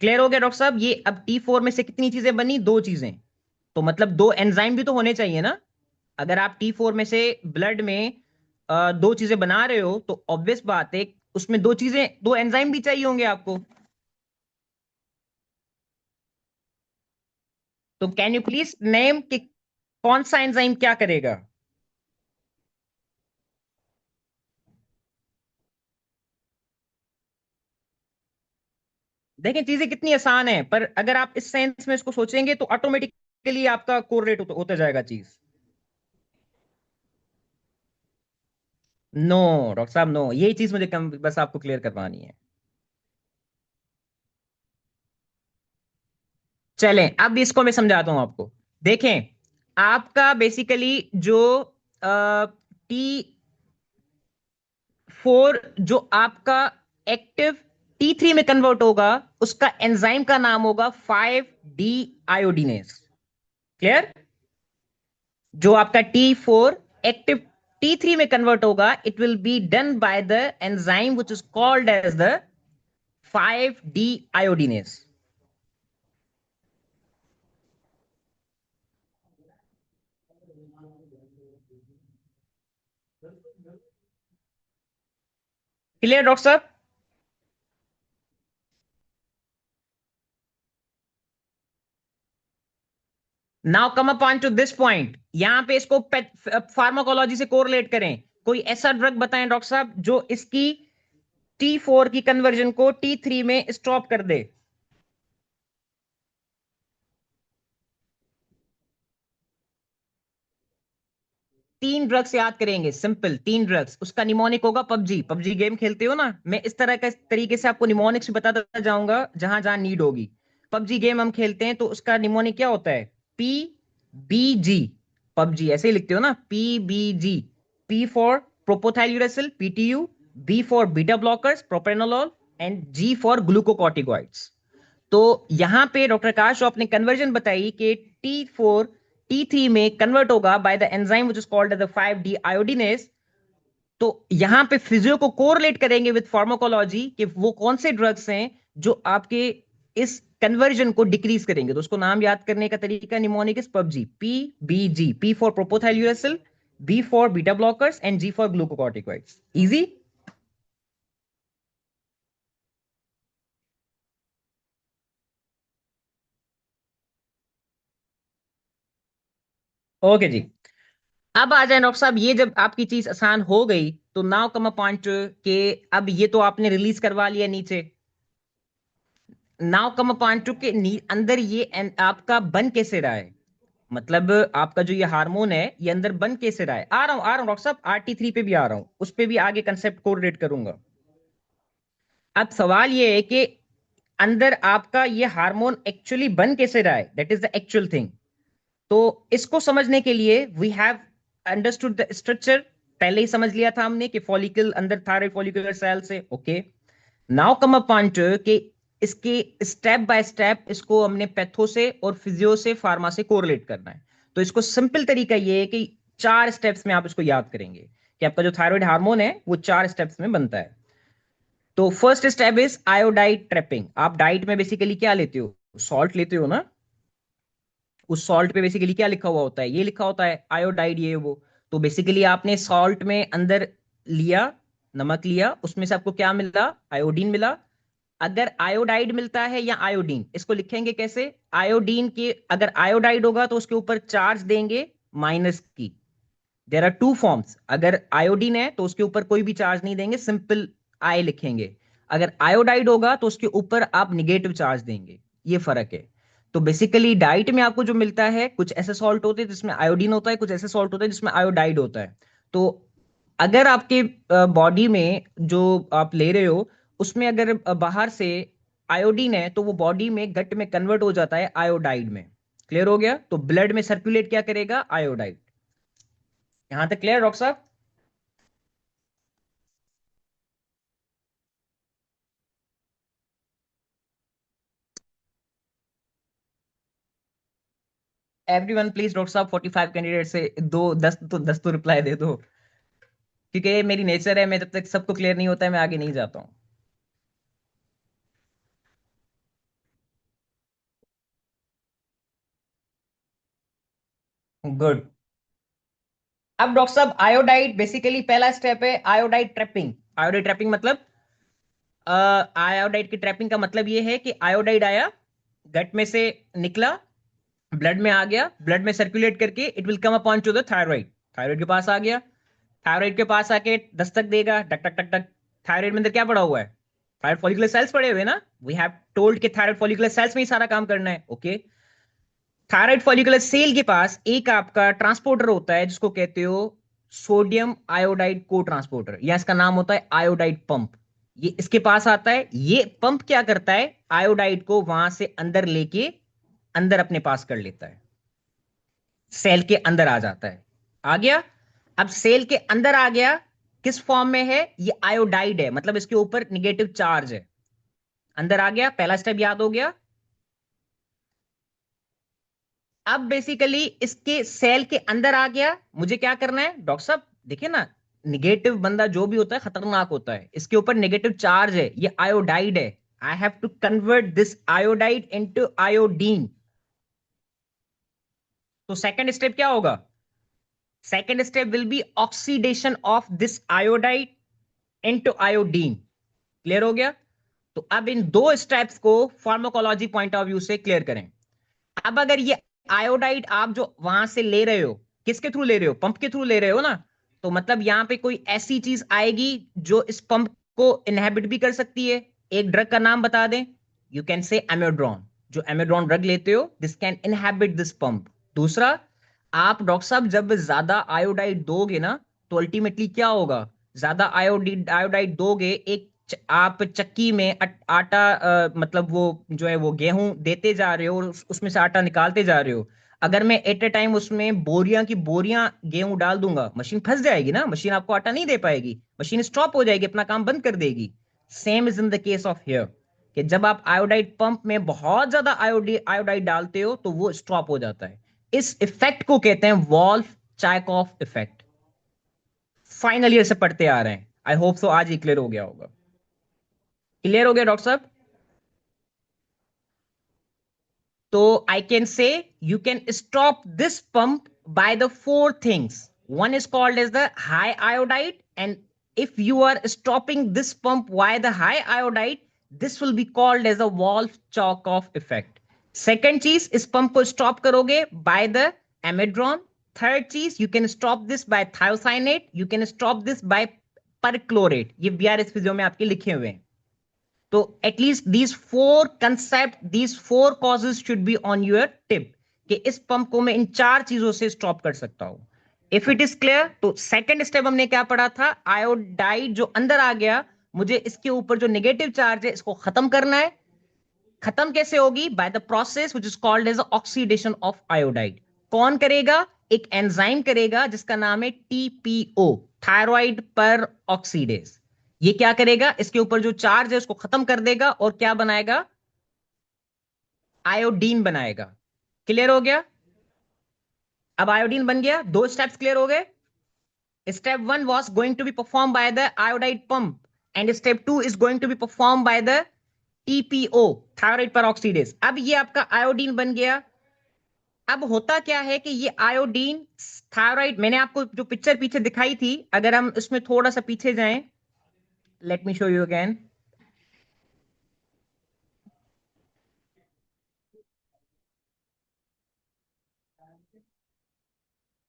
क्लियर हो गया डॉक्टर साहब? ये अब T4 में से कितनी चीजें बनी? दो चीजें। तो मतलब दो एंजाइम भी तो होने चाहिए ना। अगर आप T4 में से ब्लड में दो चीजें बना रहे हो तो ऑब्वियस बात है उसमें दो चीजें, दो एंजाइम भी चाहिए होंगे आपको। तो कैन यू प्लीज नेम कि कौन सा एंजाइम क्या करेगा? देखें चीजें कितनी आसान है, पर अगर आप इस सेंस में इसको सोचेंगे तो ऑटोमेटिकली आपका कोरिलेट होता जाएगा चीज। नो डॉक्टर साहब नो, यही चीज मुझे कम बस आपको क्लियर करवानी है। चलें अब इसको मैं समझाता हूं आपको। देखें, आपका बेसिकली जो T4 जो आपका एक्टिव T3 में कन्वर्ट होगा उसका एंजाइम का नाम होगा 5D आयोडीनेस। क्लियर? जो आपका T4 एक्टिव T3 में कन्वर्ट होगा it will be done by the enzyme which is called as the 5D iodinase. Clear doctor साहब? Now come up on to this point, यहां पे इसको फार्माकोलॉजी से correlate करें। कोई ऐसा ड्रग बताएं डॉक्टर साहब जो इसकी T4 की कन्वर्जन को T3 में स्टॉप कर दे। तीन ड्रग्स याद करेंगे, सिंपल तीन ड्रग्स। उसका निमोनिक होगा पबजी। पबजी गेम खेलते हो ना, मैं इस तरह का तरीके से आपको निमोनिक्स बताता जाऊंगा जहां जहां नीड होगी। पबजी गेम हम खेलते हैं तो उसका निमोनिक क्या होता है? PBG। पबजी ऐसे ही लिखते हो ना, PBG। P for propothyl PTU, B for beta blockers propranolol, and G for glucocorticoids. तो यहां पे डॉक्टर आकाश आपने कन्वर्जन बताई कि T4 T3 में कन्वर्ट होगा by the enzyme which is called as the 5D iodinase. तो यहां पे फिजियो को कोरिलेट करेंगे विद फार्माकोलॉजी कि वो कौन से ड्रग्स हैं जो आपके इस कन्वर्जन को डिक्रीज करेंगे। तो उसको नाम याद करने का तरीका mnemonic is PUBG. PBG, P for propothyl, B for beta blockers and G for glucocorticoids. Easy? Okay जी। अब आ जाए डॉक्टर साहब, ये जब आपकी चीज आसान हो गई तो नाउ कम अ पॉइंट के अब ये तो आपने रिलीज करवा लिया नीचे। नाउ कम अपॉन टू के अंदर ये आपका बन कैसे रहा है, मतलब आपका जो ये हार्मोन है ये अंदर बन कैसे रहा है। आ रहा हूँ डॉक्टर साहब, RT3 पे भी आ रहा हूँ, उस पे भी आगे कंसेप्ट कोरिलेट करूंगा। अब सवाल ये है कि अंदर आपका ये हार्मोन एक्चुअली बन कैसे रहा है, that is the actual thing. तो इसको समझने के लिए we have understood the structure. पहले ही समझ लिया था हमने कि फॉलिकल अंदर थायराइड फॉलिकुलर सेल से, okay. Now come a point कि इसके स्टेप बाय स्टेप इसको हमने पैथो से और फिजियो से फार्मा से कोरिलेट करना है। तो इसको सिंपल तरीका ये है कि 4 स्टेप्स में आप इसको याद करेंगे कि आपका जो थायराइड हार्मोन है वो 4 स्टेप्स में बनता है। तो first step is iodide trapping. आप डाइट में बेसिकली क्या लेते हो, सॉल्ट लेते हो ना। उस सॉल्ट पे बेसिकली क्या लिखा हुआ होता है, ये लिखा होता है आयोडाइड ये वो। तो बेसिकली आपने सॉल्ट में अंदर लिया, नमक लिया, उसमें से आपको क्या मिला, आयोडीन मिला। अगर आयोडाइड मिलता है या आयोडीन, इसको लिखेंगे कैसे, आयोडीन के अगर आयोडाइड होगा तो उसके ऊपर चार्ज देंगे माइनस की। देर आर टू फॉर्म्स, अगर आयोडीन है तो उसके ऊपर कोई भी चार्ज नहीं देंगे, सिंपल आई लिखेंगे। अगर आयोडाइड होगा तो उसके ऊपर आप निगेटिव चार्ज देंगे, ये फर्क है। तो बेसिकली डाइट में आपको जो मिलता है, कुछ ऐसे सॉल्ट होते हैं जिसमें आयोडीन होता है, कुछ ऐसे सॉल्ट होते हैं जिसमें आयोडाइड होता है। तो अगर आपके बॉडी में जो आप ले रहे हो उसमें अगर बाहर से आयोडीन है तो वो बॉडी में गट में कन्वर्ट हो जाता है आयोडाइड में। क्लियर हो गया, तो ब्लड में सर्कुलेट क्या करेगा, आयोडाइड। यहां तक क्लियर डॉक्टर साहब। एवरीवन प्लीज डॉक्टर साहब 45 कैंडिडेट से दो 10 तो रिप्लाई दे दो, क्योंकि ये मेरी नेचर है, मैं जब तक सबको क्लियर नहीं होता है मैं आगे नहीं जाता हूँ। गुड। अब डॉक्टर साहब आयोडाइड बेसिकली पहला स्टेप है आयोडाइड ट्रैपिंग। आयोडाइड ट्रैपिंग मतलब आयोडाइड की ट्रैपिंग का मतलब ये है कि आयोडाइड आया, गट में से निकला, ब्लड में आ गया, ब्लड में सर्कुलेट करके it will come upon two the thyroid. Thyroid के पास आ गया, थायराइड के पास आके दस्तक देगा, टक टक टक टक। थायराइड में अंदर क्या पड़ा हुआ है, थायराइड फॉलिकुलर सेल्स पड़े हुए हैं ना। वी हैव टोल्ड कि थायराइड फॉलिकुलर सेल्स में ही सारा काम करना है, ओके। थायराइड फॉलिकुलर सेल के पास एक आपका ट्रांसपोर्टर होता है जिसको कहते हो सोडियम आयोडाइड को ट्रांसपोर्टर, या इसका नाम होता है आयोडाइड पंप। ये इसके पास आता है, ये पंप क्या करता है, आयोडाइड को वहां से अंदर लेके अंदर अपने पास कर लेता है, सेल के अंदर आ जाता है। आ गया, अब सेल के अंदर आ गया, किस फॉर्म में है, ये आयोडाइड है, मतलब इसके ऊपर निगेटिव चार्ज है। अंदर आ गया, पहला स्टेप याद हो गया। अब बेसिकली इसके सेल के अंदर आ गया, मुझे क्या करना है डॉक्टर साहब, देखिए ना, निगेटिव बंदा जो भी होता है खतरनाक होता है, इसके ऊपर नेगेटिव चार्ज है, ये आयोडाइड है। I have to convert this iodide into iodine. तो सेकंड स्टेप क्या होगा, second step will be oxidation of this iodide into iodine. Clear हो गया। तो अब इन दो स्टेप्स को फार्माकोलॉजी पॉइंट ऑफ व्यू से क्लियर करें। अब अगर ये आयोडाइड आप जो वहां से ले रहे हो, किसके थ्रू ले रहे हो, पंप के थ्रू ले रहे हो ना, तो मतलब यहां पे कोई ऐसी चीज आएगी जो इस पंप को इनहेबिट भी कर सकती है। एक ड्रग का नाम बता दें, यू कैन से एमेड्रॉन। जो एमेड्रॉन ड्रग लेते हो, this can inhibit this pump. दूसरा, आप डॉक्टर साहब जब ज्यादा आयोडाइड दोगे ना, तो अल्टीमेटली क्या होगा, ज्यादा आयोडाइड आयोडाइड दोगे, आप चक्की में आटा मतलब वो जो है वो गेहूं देते जा रहे हो और उसमें से आटा निकालते जा रहे हो। अगर मैं एट ए टाइम उसमें बोरियां की बोरियां गेहूं डाल दूंगा, मशीन फंस जाएगी ना, मशीन आपको आटा नहीं दे पाएगी, मशीन स्टॉप हो जाएगी, अपना काम बंद कर देगी। Same is in the case of here, कि जब आप आयोडाइड पंप में बहुत ज्यादा आयोडाइड डालते हो तो वो स्टॉप हो जाता है। इस इफेक्ट को कहते हैं वॉल्फ चायकॉफ इफेक्ट। फाइनल ईयर से पढ़ते आ रहे हैं, आई होप सो आज ही क्लियर हो गया होगा। क्लियर हो गया डॉक्टर साहब। तो I can say you can stop this pump by the four things. One is called as the high iodide, and if you are stopping this pump by the high iodide, this will be called as a Wolff-Chaikoff effect. Second चीज, इस pump को stop करोगे by the amidron. Third चीज, you can stop this by thiocyanate, you can stop this by perchlorate। ये BRS physio में आपके लिखे हुए हैं। तो at least these four concept, these four causes should be on your tip, कि इस पंप को मैं इन चार चीजों से स्टॉप कर सकता हूं। इफ इट इज क्लियर, तो सेकंड स्टेप हमने क्या पढ़ा था, आयोडाइड जो अंदर आ गया, मुझे इसके ऊपर जो नेगेटिव चार्ज है इसको खत्म करना है। खत्म कैसे होगी? By the process which is called as oxidation of iodide. कौन करेगा? एक एंजाइम करेगा जिसका नाम है टीपीओ, थायराइड पर ऑक्सीडेज। ये क्या करेगा? इसके ऊपर जो चार्ज है उसको खत्म कर देगा और क्या बनाएगा? आयोडीन बनाएगा। क्लियर हो गया? अब आयोडीन बन गया, दो स्टेप्स क्लियर हो गए। Step one was going to be performed by the iodide pump, and step two is going to be performed by the TPO, thyroid peroxidase। अब ये आपका आयोडीन बन गया। अब होता क्या है कि ये आयोडीन थायराइड, मैंने आपको जो पिक्चर पीछे दिखाई थी, अगर हम इसमें थोड़ा सा पीछे जाएं, let me show you again.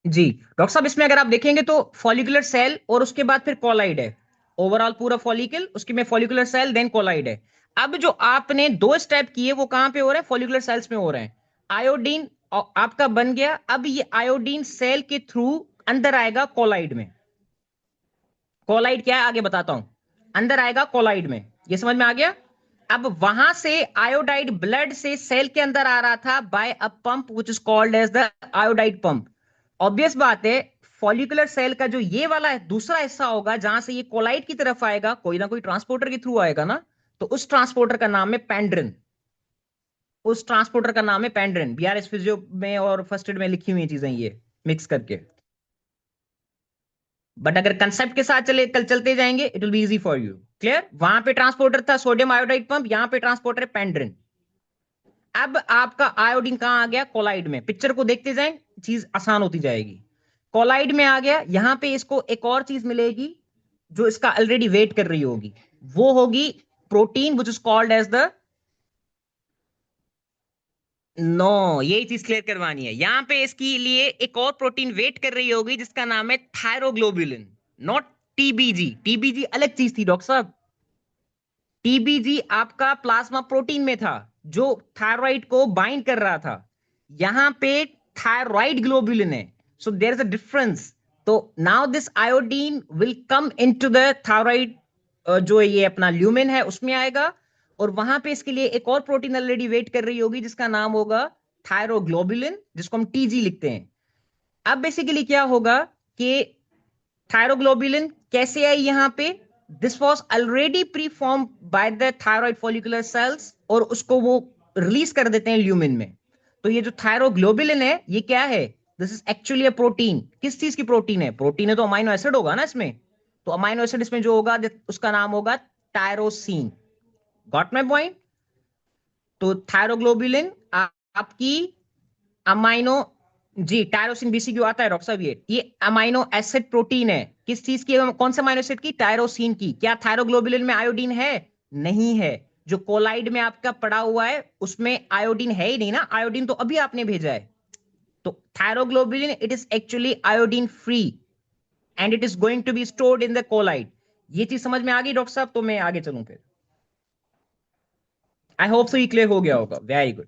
जी डॉक्टर साहब, इसमें अगर आप देखेंगे तो फॉलिकुलर सेल और उसके बाद फिर कॉलाइड है। ओवरऑल पूरा फॉलिकल, उसके में फॉलिकुलर सेल देन कॉलाइड है। अब जो आपने दो स्टेप किए वो कहां पे हो रहे हैं? फॉलिकुलर सेल्स में हो रहे हैं। आयोडीन आपका बन गया। अब ये आयोडीन सेल के थ्रू अंदर आएगा कॉलाइड में। कॉलाइड क्या है आगे बताता हूं। अंदर आएगा कॉलाइड में, ये समझ में आ गया? अब वहां से आयोडाइड ब्लड से सेल के अंदर आ रहा था by a pump which is called as the iodide pump. Obvious बात है, फॉलिकुलर सेल का जो ये वाला है दूसरा हिस्सा होगा जहां से ये कोलाइड की तरफ आएगा, कोई ना कोई ट्रांसपोर्टर के थ्रू आएगा ना, तो उस ट्रांसपोर्टर का नाम है पेंड्रिन। उस ट्रांसपोर्टर का नाम है पेंड्रिन। बीआरएस फिजियो में और फर्स्ट एड में लिखी हुई चीजें ये मिक्स करके। बट अगर कंसेप्ट के साथ चले कल चलते जाएंगे, it will be easy for you. Clear? वहां पे ट्रांसपोर्टर था सोडियम आयोडाइड पंप, यहां पे ट्रांसपोर्टर है पेंड्रिन। अब आपका आयोडीन कहां आ गया? कोलाइड में। पिक्चर को देखते जाएं, चीज आसान होती जाएगी। कोलाइड में आ गया, यहां पे इसको एक और चीज मिलेगी जो इसका ऑलरेडी वेट कर रही होगी, वो होगी protein which is called as the, no, यही चीज क्लियर करवानी है। यहां पे इसके लिए एक और प्रोटीन वेट कर रही होगी जिसका नाम है थायरोग्लोबुलिन, नॉट टीबीजी। टीबीजी अलग चीज थी डॉक्टर साहब। टीबीजी आपका प्लाज्मा प्रोटीन में था जो थायराइड को बाइंड कर रहा था। यहां पे थायराइड ग्लोबुलिन है, so there is a difference. तो now this iodine will come into the thyroid, जो ये अपना ल्यूमेन है उसमें आएगा, और वहां पे इसके लिए एक और प्रोटीन ऑलरेडी वेट कर रही होगी जिसका नाम होगा थायरोग्लोबुलिन, जिसको हम टीजी लिखते हैं। अब बेसिकली क्या होगा कि थायरोग्लोबुलिन कैसे आई यहां पे? This was already pre form by the thyroid follicular cells, और उसको वो रिलीज कर देते हैं ल्यूमिन में। तो ये जो थायरोग्लोबुलिन है ये क्या है? This is actually a protein. किस चीज की प्रोटीन है? प्रोटीन है तो अमाइनो एसिड होगा ना इसमें। तो अमाइनो एसिड इसमें जो होगा उसका नाम होगा टायरोसिन। Got my point? तो थायरोग्लोबुलिन आपकी अमाइनो, जी टायरोसिन बीसीक्यू आता है डॉक्टर साहब। ये अमाइनो एसिड प्रोटीन है। किस चीज की? कौन से अमाइनो एसिड की? टायरोसिन की। क्या थायरोग्लोबुलिन में आयोडीन है? नहीं है। जो कोलाइड में आपका पड़ा हुआ है उसमें आयोडीन है ही नहीं ना, आयोडीन तो अभी आपने भेजा है। तो thyroglobulin it is actually iodine free and it is going to be stored in the colloid. ये चीज समझ में आ गई डॉक्टर साहब? तो मैं आगे चलूं फिर। आई होप सो ये क्लियर हो गया होगा। Very good.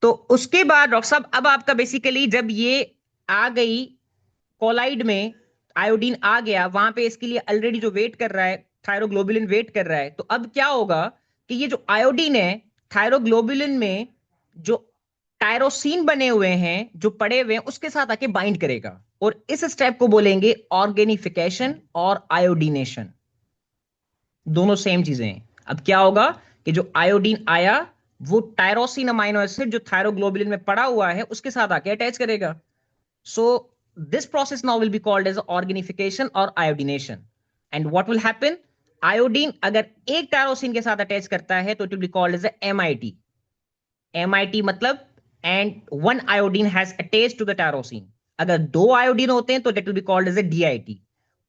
तो उसके बाद डॉक्टर साहब अब आपका बेसिकली जब ये आ गई कोलाइड में, आयोडीन आ गया वहां पे, इसके लिए ऑलरेडी जो वेट कर रहा है थायरोग्लोबुलिन वेट कर रहा है, तो अब क्या होगा कि ये जो आयोडीन है थायरोग्लोबुलिन में जो टायरोसिन बने हुए हैं जो पड़े हुए हैं उसके साथ आके बाइंड करेगा, और इस स्टेप को बोलेंगे ऑर्गेनिफिकेशन और आयोडीनेशन। दोनों सेम चीजें हैं। अब क्या होगा कि जो आयोडीन आया वो टायरोसिन अमाइनो एसिड जो थायरोग्लोबुलिन में पड़ा हुआ है उसके साथ आके अटैच करेगा। So this process now will be called as organification or iodination. And what will happen? Iodine अगर एक टायरोसिन के साथ अटैच करता है तो it will be called as a MIT. MIT मतलब and one iodine has attached to the tyrosine. अगर दो आयोडीन होते हैं तो that will be called as a DIT.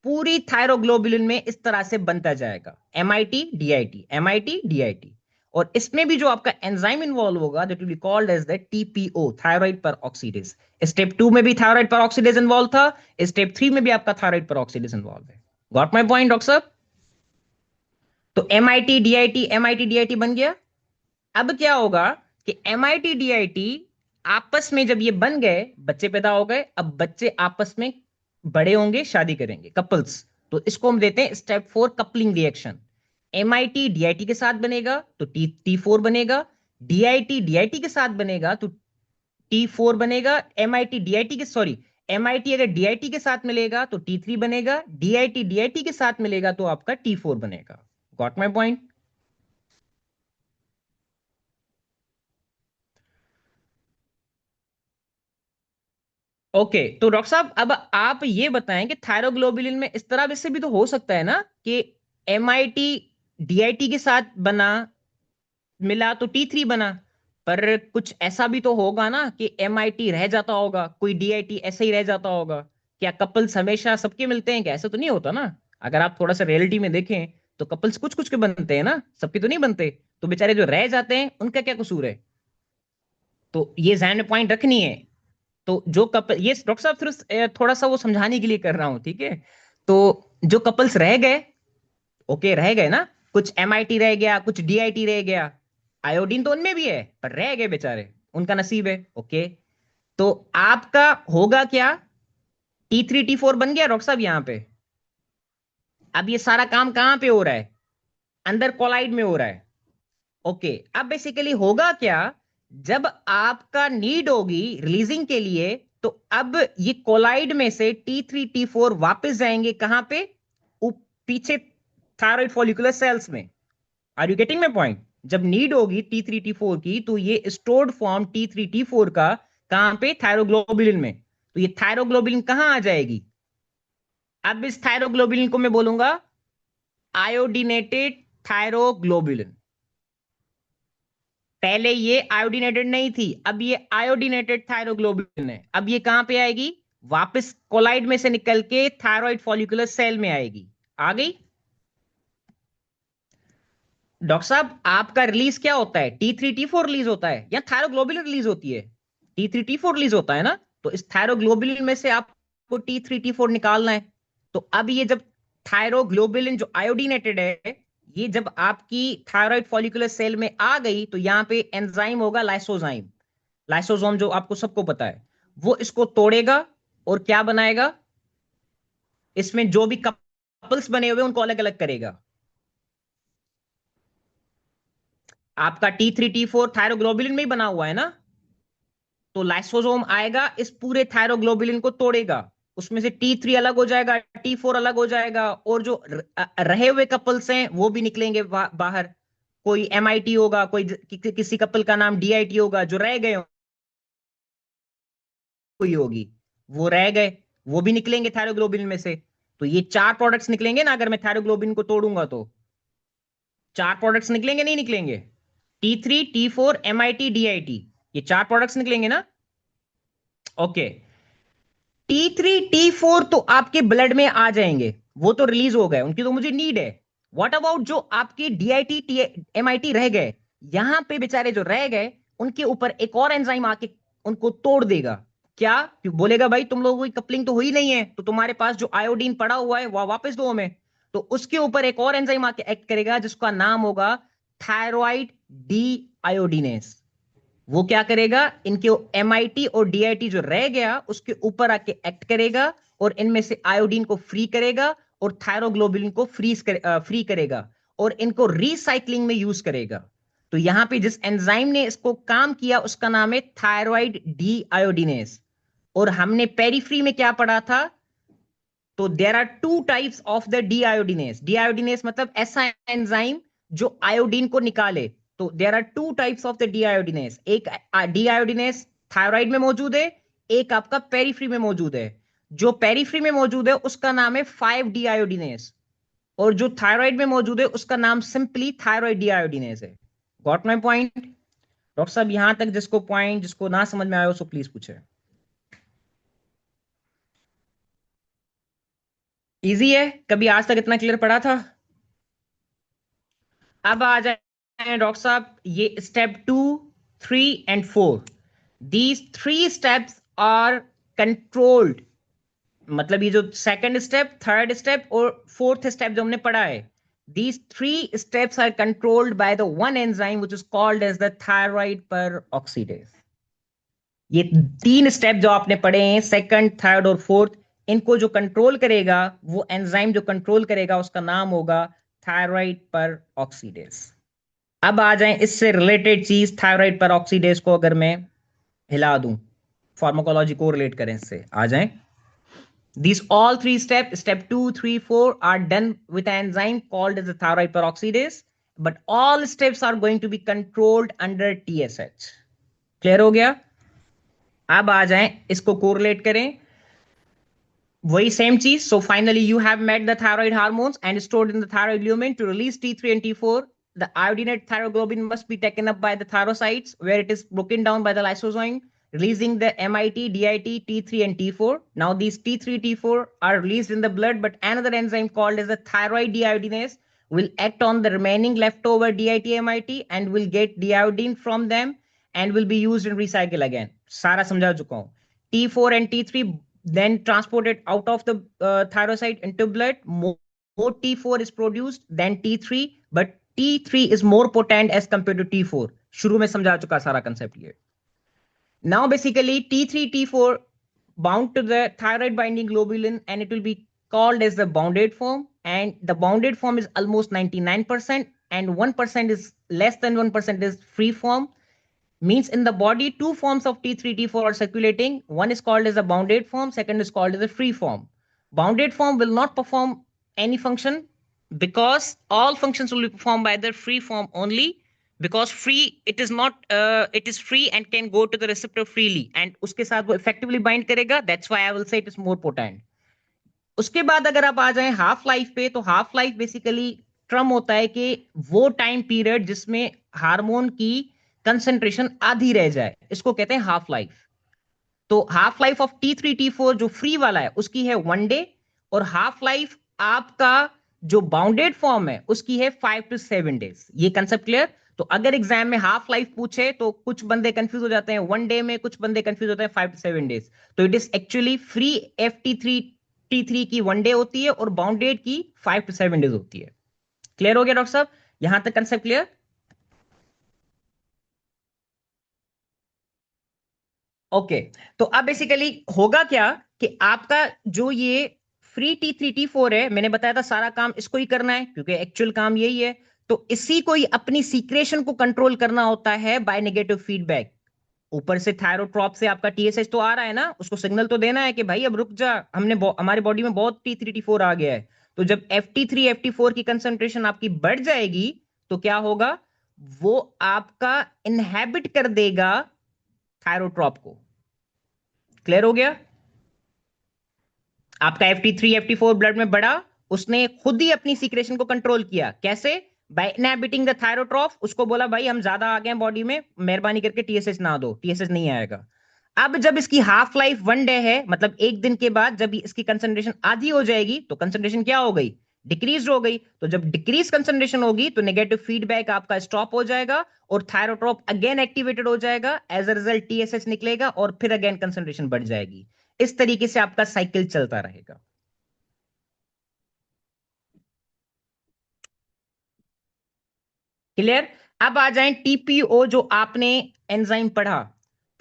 पूरी थायरोग्लोबुलिन में इस तरह से बनता जाएगा MIT DIT MIT DIT। और इसमें भी जो आपका एंजाइम इन्वॉल्व होगा that will be called as the TPO, thyroid peroxidase. Step 2 में भी थायराइड पर ऑक्सीडेज इन्वॉल्व था, स्टेप 3 में भी आपका थायराइड पर ऑक्सीडेज इन्वॉल्व है। गॉट माय पॉइंट डॉक्टर साहब? तो M I T D I T बन गया। अब क्या होगा कि M I T D I T आपस में जब ये बन गए, बच्चे पैदा हो गए, अब बच्चे आपस में बड़े होंगे, शादी करेंगे, कपल्स। तो इसको हम देते हैं step 4 coupling reaction. M I T D I T के साथ बनेगा तो टी 4 बनेगा, डी आई टी के साथ बनेगा तो टी 4 बनेगा। M I T D I T के सॉरी एम आई टी अगर डी आई टी के साथ मिलेगा तो टी 3 बनेगा, डी आई टी के साथ मिलेगा तो आपका टी 4 बनेगा। Got my point? ओके, तो डॉक्टर साहब अब आप ये बताएं कि थायरोग्लोबुलिन में इस तरह से भी तो हो सकता है ना कि M I T D I T के साथ बना, मिला तो टी 3 बना। पर कुछ ऐसा भी तो होगा ना कि एम आई टी रह जाता होगा, कोई डी आई टी ऐसे ही रह जाता होगा। क्या कपल्स हमेशा सबके मिलते हैं? क्या ऐसा तो नहीं होता ना? अगर आप थोड़ा सा रियलिटी में देखें तो कपल्स कुछ कुछ के बनते हैं ना, सबके तो नहीं बनते। तो बेचारे जो रह जाते हैं उनका क्या कसूर है? तो ये जहन में पॉइंट रखनी है। तो जो कपल, ये डॉक्टर साहब सिर्फ थोड़ा सा वो समझाने के लिए कर रहा हूं, ठीक है? तो जो कपल्स रह गए, ओके रह गए ना, कुछ एमआईटी रह गया, कुछ डीआईटी रह गया, आयोडीन तो उनमें भी है पर रह गए बेचारे, उनका नसीब है। ओके, तो आपका होगा क्या? टी 3 टी 4 बन गया डॉक्टर साहब यहां पे। अब ये सारा काम कहां पे हो रहा है? अंदर कोलाइड में हो रहा है। ओके, अब बेसिकली होगा क्या? जब आपका नीड होगी रिलीजिंग के लिए, तो अब ये कोलाइड में से टी 3 टी 4 वापस जाएंगे कहां पे? पीछे थायराइड फॉलिकुलर सेल्स में। Are you getting my point? जब नीड होगी टी 3 टी 4 की तो ये स्टोर्ड फॉर्म टी 3 टी 4 का कहां पे? थायरोग्लोबुलिन में। तो ये थायरोग्लोबुलिन कहां आ जाएगी? अब इस थायरोग्लोबुलिन को मैं बोलूंगा आयोडीनेटेड थायरोग्लोबुलिन। पहले ये आयोडीनेटेड नहीं थी, अब ये आयोडीनेटेड थायरोग्लोबुलिन है। अब ये कहां पे आएगी? वापस कोलाइड में से निकल के थायराइड फॉलिकुलर सेल में आएगी। आ गई? डॉक्टर साहब आपका रिलीज क्या होता है? टी 3 टी 4 रिलीज होता है या थायरोग्लोबुलिन रिलीज होती है? टी 3 टी 4 रिलीज होता है ना। तो इस थायरोग्लोबुलिन में से आपको टी 3 टी 4 निकालना है। तो अब ये जब थायरोग्लोबुलिन जो आयोडीनेटेड है, ये जब आपकी थायराइड फॉलिकुलर सेल में आ गई तो यहाँ पे एंजाइम होगा लाइसोजाइम। लाइसोसोम जो आपको सबको पता है, वो इसको तोड़ेगा और क्या बनाएगा? इसमें जो भी कपल्स बने हुए उनको अलग अलग करेगा। आपका टी 3 टी 4 थायरोग्लोबुलिन में ही बना हुआ है ना। तो लाइसोसोम आएगा, इस पूरे थायरोग्लोबुलिन को तोड़ेगा, उसमें से टी 3 अलग हो जाएगा, टी 4 अलग हो जाएगा, और जो रहे हुए कपल्स हैं वो भी निकलेंगे बाहर। कोई एमआईटी होगा, किसी कपल का नाम डीआईटी होगा, जो रह गए कोई होगी, वो रह गए, वो भी निकलेंगे थायरोग्लोबुलिन में से। तो ये 4 प्रोडक्ट्स निकलेंगे ना अगर मैं थायरोग्लोबुलिन को तोड़ूंगा तो। 4 प्रोडक्ट्स निकलेंगे नहीं निकलेंगे? टी 3 टी 4 एमआईटी डीआईटी, ये 4 प्रोडक्ट्स निकलेंगे ना। ओके, टी 3 टी 4 तो आपके ब्लड में आ जाएंगे, वो तो रिलीज हो गए, उनकी तो मुझे नीड है। व्हाट अबाउट जो आपकी डीआईटी एमआईटी रह गए? यहां पे बेचारे जो रह गए उनके ऊपर एक और एंजाइम आके उनको तोड़ देगा। क्या? क्यों बोलेगा भाई तुम लोगों की कपलिंग तो हुई नहीं है, तो तुम्हारे पास जो आयोडीन पड़ा हुआ है वह वापस दो हमें। तो उसके ऊपर एक और एंजाइम आके एक्ट करेगा जिसका नाम होगा थायरॉइड डी आयोडीनेस। वो क्या करेगा? इनके एमआईटी और डीआईटी जो रह गया उसके ऊपर आके एक्ट करेगा और इनमें से आयोडीन को फ्री करेगा और थायरोग्लोबुलिन को फ्री करेगा और इनको रिसाइकलिंग में यूज करेगा। तो यहां पे जिस एंजाइम ने इसको काम किया उसका नाम है थायरॉइड डी आयोडीनेस। और हमने पेरीफ्री में क्या पढ़ा था? तो there are 2 types of the deiodinase. Deiodinase मतलब ऐसा एंजाइम जो आयोडीन को निकाले। तो there are 2 types of the deiodinase. एक डीआयोडीनेस थायराइड में मौजूद है, एक आपका पेरीफ्री में मौजूद है। जो पेरीफ्री में मौजूद है उसका नाम है 5 डीआयोडीनेस, और जो थायराइड में मौजूद है उसका नाम सिंपली थायराइड डीआयोडीनेस है। Got my point? डॉक्टर साहब यहां तक जिसको पॉइंट, जिसको ना समझ में आया सो प्लीज पूछे। इजी है? कभी आज तक इतना क्लियर पड़ा था? अब आ जाए डॉक्टर साहब ये step 2, 3 and 4। These 3 steps are controlled. मतलब ये जो सेकंड स्टेप, थर्ड स्टेप और फोर्थ स्टेप जो हमने पढ़ा है, These three steps are controlled by the one enzyme which is called as the thyroid peroxidase. ये तीन स्टेप जो आपने पढ़े हैं, सेकंड, थर्ड और फोर्थ, इनको जो कंट्रोल करेगा, वो एंजाइम जो कंट्रोल करेगा उसका नाम होगा थायराइड पेरोक्सीडेज। अब आ जाएं इससे रिलेटेड चीज, थायराइड पेरोक्सीडेज को अगर मैं हिला दूं, फार्माकोलॉजी को रिलेट करें इससे, आ जाएं। These all three steps, step 2, 3, 4, are done with an enzyme called as the thyroid peroxidase, but all steps are going to be controlled under TSH. Clear हो गया? अब आ जाएं इसको कोरिलेट करें, वही सेम चीज. So finally you have met the thyroid hormones and stored in the thyroid lumen to release T3 and T4. The iodinated thyroglobulin must be taken up by the thyrocytes where it is broken down by the lysozyme, releasing the MIT, DIT, T3 and T4. Now these T3, T4 are released in the blood, but another enzyme called as the thyroid deiodinase will act on the remaining leftover DIT, MIT and will get deiodine from them and will be used in recycle again. सारा समझा चुका हूं. T4 and T3 then transported out of the thyrocyte into blood. More T4 is produced than T3, but T3 is more potent as compared to T4. शुरू में समझा चुका सारा concept ये. Now basically T3, T4 bound to the thyroid binding globulin and it will be called as the bounded form, and the bounded form is almost 99% and 1% is less than 1% is free form. Means in the body two forms of T3, T4 are circulating. One is called as a bounded form, second is called as a free form. Bounded form will not perform any function because all functions will be performed by the free form only, because free it is not it is free and can go to the receptor freely and उसके साथ वो effectively bind करेगा. That's why I will say it is more potent. उसके बाद अगर आप आ जाएं half life पे, तो हाफ लाइफ बेसिकली टर्म होता है कि वो टाइम पीरियड जिसमें हार्मोन की कंसेंट्रेशन आधी रह जाए, इसको कहते हैं हाफ लाइफ. तो half life of T3, T4 जो फ्री वाला है उसकी है 1 डे, और हाफ लाइफ आपका जो बाउंडेड फॉर्म है उसकी है 5 to 7 days. ये कंसेप्ट क्लियर? तो अगर एग्जाम में हाफ लाइफ पूछे तो कुछ बंदे कंफ्यूज हो जाते हैं 1 डे में, कुछ बंदे कंफ्यूज होते हैं 5 to 7 days. तो it is actually free FT3 की 1 डे होती है और बाउंडेड की 5 to 7 days होती है. क्लियर हो गया डॉक्टर साहब? यहां तक कंसेप्ट क्लियर? ओके. तो अब बेसिकली होगा क्या कि आपका जो ये फ्री T3, T4 है, मैंने बताया था सारा काम इसको ही करना है क्योंकि एक्चुअल काम यही है. तो इसी को ही अपनी सीक्रेशन को कंट्रोल करना होता है बाय नेगेटिव फीडबैक. ऊपर से थायरोट्रॉप से आपका TSH तो आ रहा है ना, उसको सिग्नल तो देना है कि भाई अब रुक जा, हमारे बॉडी में बहुत T3, T4 आ गया है. तो जब FT3, FT4 की कंसंट्रेशन आपकी बढ़ जाएगी तो क्या होगा, वो आपका इनहेबिट कर देगा थायरोट्रॉप को. क्लियर हो गया? आपका FT3, FT4 ब्लड में बढ़ा, उसने खुद ही अपनी सीक्रेशन को कंट्रोल किया. कैसे? By inhibiting the thyrotroph. उसको बोला भाई हम ज्यादा आ गए बॉडी में, मेहरबानी करके TSH ना दो, TSH नहीं आएगा. अब जब इसकी हाफ लाइफ 1 डे है, मतलब एक दिन के बाद जब इसकी कंसंट्रेशन आधी हो जाएगी तो कंसंट्रेशन क्या हो गई, डिक्रीज हो गई. तो जब डिक्रीज कंसंट्रेशन होगी तो नेगेटिव फीडबैक आपका स्टॉप हो जाएगा और थायरोट्रॉप अगेन एक्टिवेटेड हो जाएगा. एज अ रिजल्ट TSH निकलेगा और फिर अगेन कंसंट्रेशन बढ़ जाएगी. इस तरीके से आपका साइकिल चलता रहेगा. क्लियर? अब आ जाएं TPO जो आपने एंजाइम पढ़ा,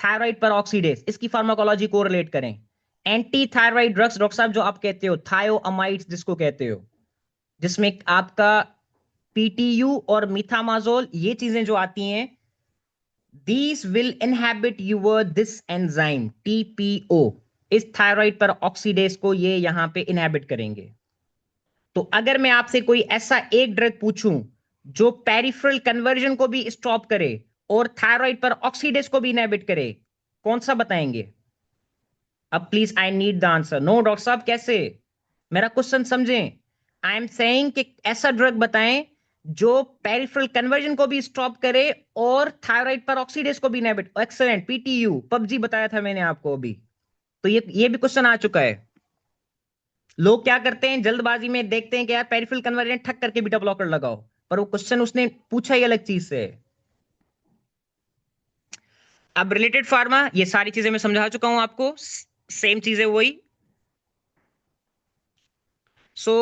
थायराइड पेरोक्सीडेज, इसकी फार्माकोलॉजी को रिलेट करें. एंटी थायराइड ड्रग्स डॉक्टर साहब जो आप कहते हो, थायोअमाइड्स जिसको कहते हो, जिसमें आपका PTU और मिथामाजोल ये चीजें जो आती हैं, these will inhabit your this enzyme TPO. इस थायराइड पेरोक्सीडेज को ये यहां पे इनहेबिट करेंगे. तो अगर मैं आपसे कोई ऐसा एक ड्रग पूछूं जो पेरिफेरल कन्वर्जन को भी स्टॉप करे और थायराइड पर ऑक्सीडेज को भी इनहिबिट करे, कौन सा बताएंगे? अब please I need the answer. No doctor साहब कैसे, मेरा क्वेश्चन समझें. आई एम सेइंग कि ऐसा ड्रग बताएं जो पेरिफेरल कन्वर्जन को भी स्टॉप करे और थायराइड पर ऑक्सीडेज को भी इनहिबिट. एक्सेलेंट, PTU, पबजी बताया था मैंने आपको अभी. तो ये भी क्वेश्चन आ चुका है. लोग क्या करते हैं जल्दबाजी में, देखते हैं कि यार पेरिफेरल कन्वर्जन ठक करके बीटा ब्लॉकर लगाओ, पर वो क्वेश्चन उसने पूछा ही अलग चीज से. अब रिलेटेड फार्मा, ये सारी चीजें मैं समझा चुका हूं आपको, सेम चीजें वही. So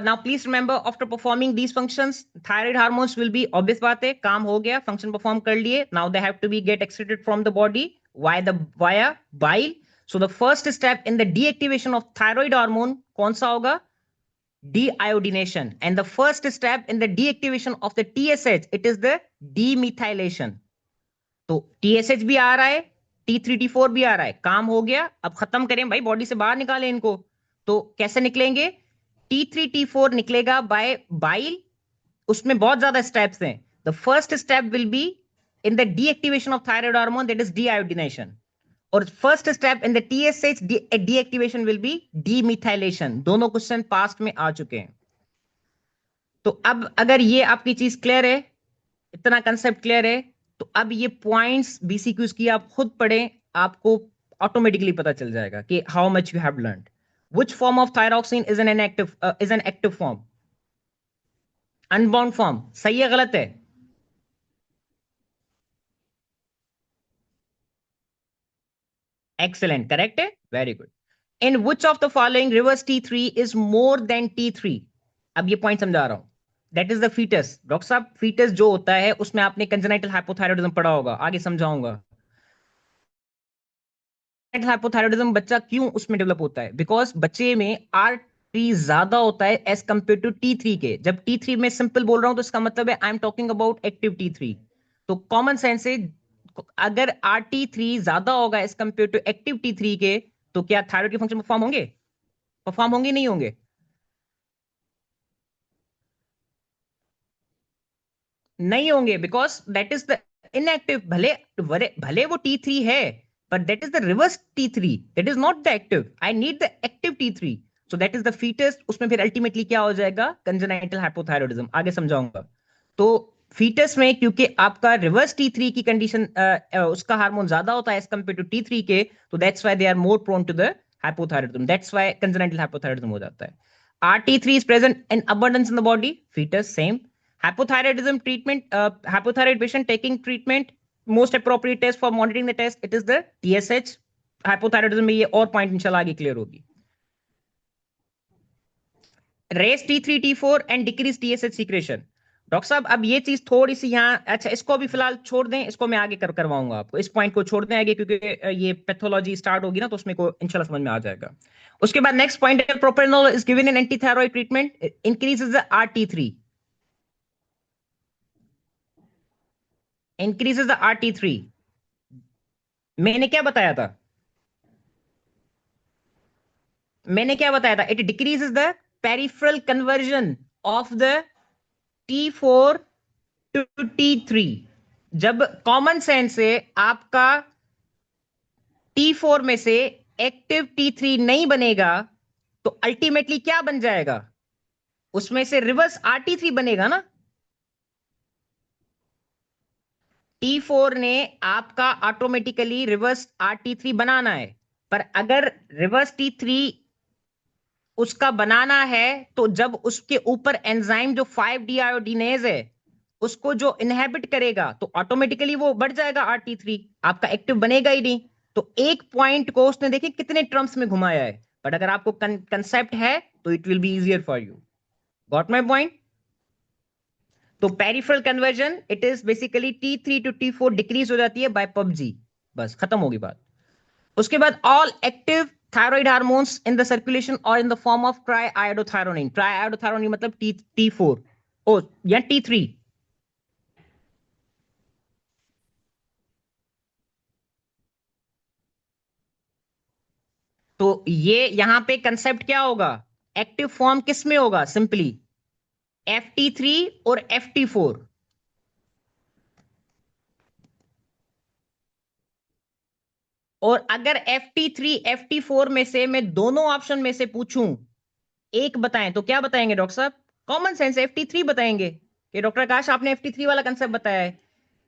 now please remember, after performing these functions, thyroid hormones will be, obvious बात है, काम हो गया, function perform कर लिए. Now they have to be get excreted from the body via bile. So the first step in the deactivation of thyroid hormone कौन सा होगा? Deiodination. And the first step in the deactivation of the TSH, it is the demethylation. तो TSH भी आ रहा है, T3 T4 भी आ रहा है, काम हो गया. अब खत्म करें भाई, बॉडी से बाहर निकालें इनको. तो कैसे निकलेंगे? T3 T4 निकलेगा बाय बाइल. उसमें बहुत ज्यादा स्टेप्स हैं. The first step will be in the deactivation of thyroid hormone, that is deiodination. और first step in the TSH deactivation will be demethylation. दोनों क्वेश्चन पास्ट में आ चुके हैं. तो अब अगर ये आपकी चीज क्लियर है, इतना कंसेप्ट क्लियर है, तो अब ये पॉइंट्स BCQs की आप खुद पढ़ें, आपको ऑटोमेटिकली पता चल जाएगा कि how much you have learned. Which form of thyroxine is an active form? Unbound form. सही है गलत है? Excellent. Correct है? Very good. In which of the following reverse T3 is more than T3? अब ये पॉइंट समझा रहा हूं. That is the fetus. Doctor साहब, fetus जो होता है उसमें आपने congenital hypothyroidism पढ़ा होगा, आगे समझाऊंगा. हाइपोथायरॉयडिज्म बच्चा क्यों उसमें डेवलप होता है? बिकॉज बच्चे में R3 ज्यादा होता है एज कंपेयर टू T3 के. जब T3 में सिंपल बोल रहा हूं तो इसका मतलब है आई am talking about active T3. तो कॉमन सेंस से अगर RT3 ज्यादा होगा as compare to active T3 के, तो क्या थायराइड के फंक्शन परफॉर्म होंगे? परफॉर्म होंगे नहीं होंगे? नहीं होंगे, because that is the inactive. भले भले भले वो T3 है, but that is the reverse T3, that is not the active. I need the active T3. So that is the fetus. उसमें फिर अल्टीमेटली क्या हो जाएगा? Congenital hypothyroidism. आगे समझाऊंगा. तो फीटस में क्योंकि आपका रिवर्स T3 की कंडीशन, उसका हार्मोन ज्यादा होता है एज कंपेयर टू T3 के, तो that's why they are more prone to the hypothyroidism. That's why congenital hypothyroidism हो जाता है. RT3 is present in abundance in the body. Fetus same. Hypothyroidism treatment, hypothyroid patient taking treatment, most appropriate test for monitoring the test, it is the TSH. hypothyroidism में ये और point इंशाल्लाह आगे clear होगी. Raise T3 T4 and decrease TSH secretion. Doctor साहब अब ये चीज थोड़ी सी यहाँ, अच्छा इसको अभी फिलहाल छोड़ दें, इसको मैं आगे करवाऊंगा आपको. इस पॉइंट को छोड़ दें आगे, क्योंकि ये पैथोलॉजी स्टार्ट होगी ना, तो उसमें को इंशाल्लाह समझ में आ जाएगा. उसके बाद नेक्स्ट पॉइंट है, propranolol is given in antithyroid treatment, increases the RT3. Increases the RT3. मैंने क्या बताया था? मैंने क्या बताया था? It decreases the peripheral conversion of the T4 to T3. जब कॉमन सेंस से आपका T4 में से एक्टिव T3 नहीं बनेगा, तो अल्टीमेटली क्या बन जाएगा? उसमें से रिवर्स RT3 बनेगा ना. T4 ने आपका ऑटोमेटिकली रिवर्स RT3 बनाना है, पर अगर रिवर्स T3 उसका बनाना है, तो जब उसके ऊपर एंजाइम जो 5-डीआयोडीनेज है उसको जो इनहेबिट करेगा, तो ऑटोमेटिकली वो बढ़ जाएगा RT3, आपका एक्टिव बनेगा ही नहीं. तो एक पॉइंट को उसने देखिए कितने टर्म्स में घुमाया है, बट अगर आपको कंसेप्ट है तो it will be easier for you. Got my point? तो peripheral conversion it is basically T3 to T4 decrease हो जाती है बाय PUBG. बस खत्म होगी बात. उसके बाद all active thyroid hormones in the circulation or in the form of triiodothyronine. Triiodothyronine मतलब T4 ओ या T3. तो ये यहां पे कंसेप्ट क्या होगा? एक्टिव फॉर्म किस में होगा? सिंपली FT3 और FT4. और अगर FT3 FT4 में से मैं दोनों ऑप्शन में से पूछूं एक बताएं, तो क्या बताएंगे डॉक्टर साहब? कॉमन सेंस FT3 बताएंगे कि डॉक्टर आकाश आपने FT3 वाला कंसेप्ट बताया है.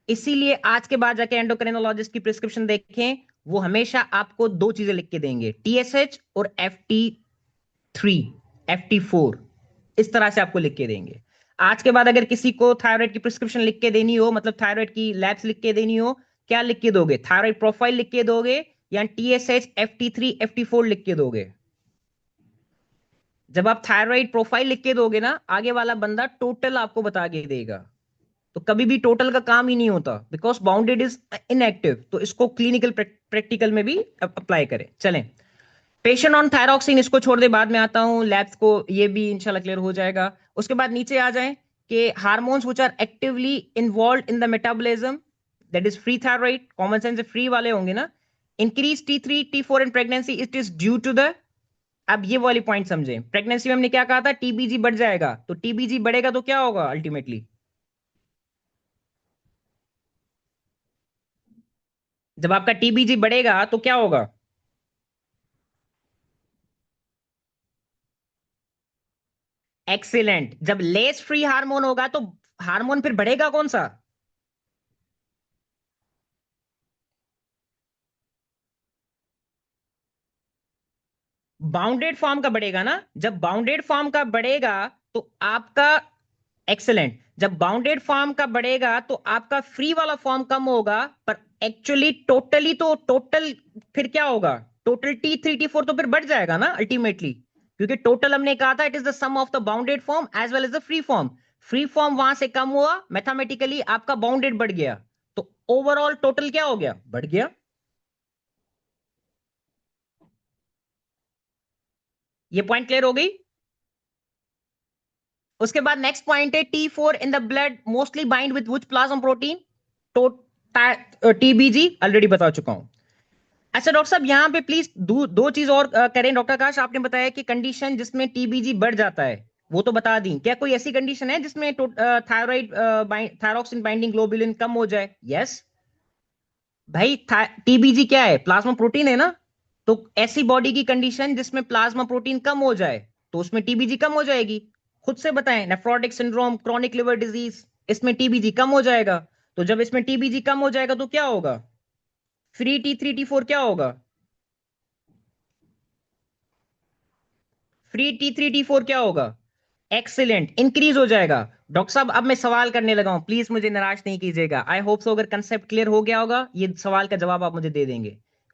इसीलिए आज के बाद जाके एंडोक्रिनोलॉजिस्ट की प्रिस्क्रिप्शन देखें, वो हमेशा आपको दो चीजें लिख के देंगे, TSH और FT3 FT4. इस तरह से आपको लिख के देंगे. आज के बाद अगर किसी को थायराइड की प्रिस्क्रिप्शन लिख के देनी हो, मतलब थायराइड की लैब्स लिख के देनी हो, क्या लिख के दोगे? थायराइड प्रोफाइल लिख के दोगे या TSH FT3 FT4 लिख के दोगे? जब आप थायराइड प्रोफाइल लिख के दोगे ना, आगे वाला बंदा टोटल आपको बता के देगा। तो कभी भी टोटल का काम ही नहीं होता, बिकॉज बाउंडेड इज इनएक्टिव। तो इसको क्लिनिकल प्रैक्टिकल में भी अप्लाई करें। चलें, पेशेंट ऑन थायरॉक्सिन इसको छोड़ दे, बाद में आता हूं लैब्स को, ये भी इंशाल्लाह क्लियर हो जाएगा। उसके बाद नीचे आ जाएं कि hormones which are actively involve in the metabolism, that is free thyroid, common sense से फ्री वाले होंगे ना। Increase T3 T4 in pregnancy, it is due to the, अब ये वाली पॉइंट समझें, प्रेगनेंसी में हमने क्या कहा था, टीबीजी बढ़ जाएगा। तो टीबीजी बढ़ेगा तो क्या होगा अल्टीमेटली, जब आपका टीबीजी बढ़ेगा तो क्या होगा? एक्सीलेंट। जब लेस फ्री हार्मोन होगा तो हार्मोन फिर बढ़ेगा कौन सा? बाउंडेड फॉर्म का बढ़ेगा ना। जब बाउंडेड फॉर्म का बढ़ेगा तो आपका, एक्सेलेंट, जब बाउंडेड फॉर्म का बढ़ेगा तो आपका फ्री वाला फॉर्म कम होगा। पर एक्चुअली टोटली तो टोटल फिर क्या होगा, टोटल T3 T4 तो फिर बढ़ जाएगा ना अल्टीमेटली, क्योंकि टोटल हमने कहा था it is the sum of the bounded form as well as the free form. Free form वहां से कम हुआ, मैथमेटिकली आपका बाउंडेड बढ़ गया, तो ओवरऑल टोटल क्या हो गया, बढ़ गया। ये पॉइंट क्लियर हो गई। उसके बाद नेक्स्ट पॉइंट है T4 in the blood mostly bind with which plasma protein, तो टीबीजी ऑलरेडी बता चुका हूं। अच्छा डॉक्टर साहब, यहाँ पे प्लीज दो चीज और करें। डॉक्टर आकाश, आपने बताया कि कंडीशन जिसमें टीबीजी बढ़ जाता है वो तो बता दी, क्या कोई ऐसी कंडीशन है जिसमें थायराइड थायरॉक्सिन बाइंडिंग ग्लोबुलिन कम हो जाए? यस भाई, टीबीजी क्या है, प्लाज्मा प्रोटीन है ना। तो ऐसी बॉडी की कंडीशन जिसमें प्लाज्मा प्रोटीन कम हो जाए तो उसमें टीबीजी कम हो जाएगी। खुद से बताएं, nephrotic syndrome, chronic liver disease, इसमें टीबीजी कम हो जाएगा। तो जब इसमें टीबीजी कम हो जाएगा तो क्या होगा, फ्री T3 T4 क्या होगा, फ्री T3 T4 क्या होगा, एक्सीलेंट, इंक्रीज हो जाएगा। डॉक्टर साहब अब मैं सवाल करने लगा हूं, प्लीज मुझे निराश नहीं कीजिएगा। आई होप सो अगर कंसेप्ट क्लियर हो गया होगा, ये सवाल का जवाब आप मुझे दे देंगे।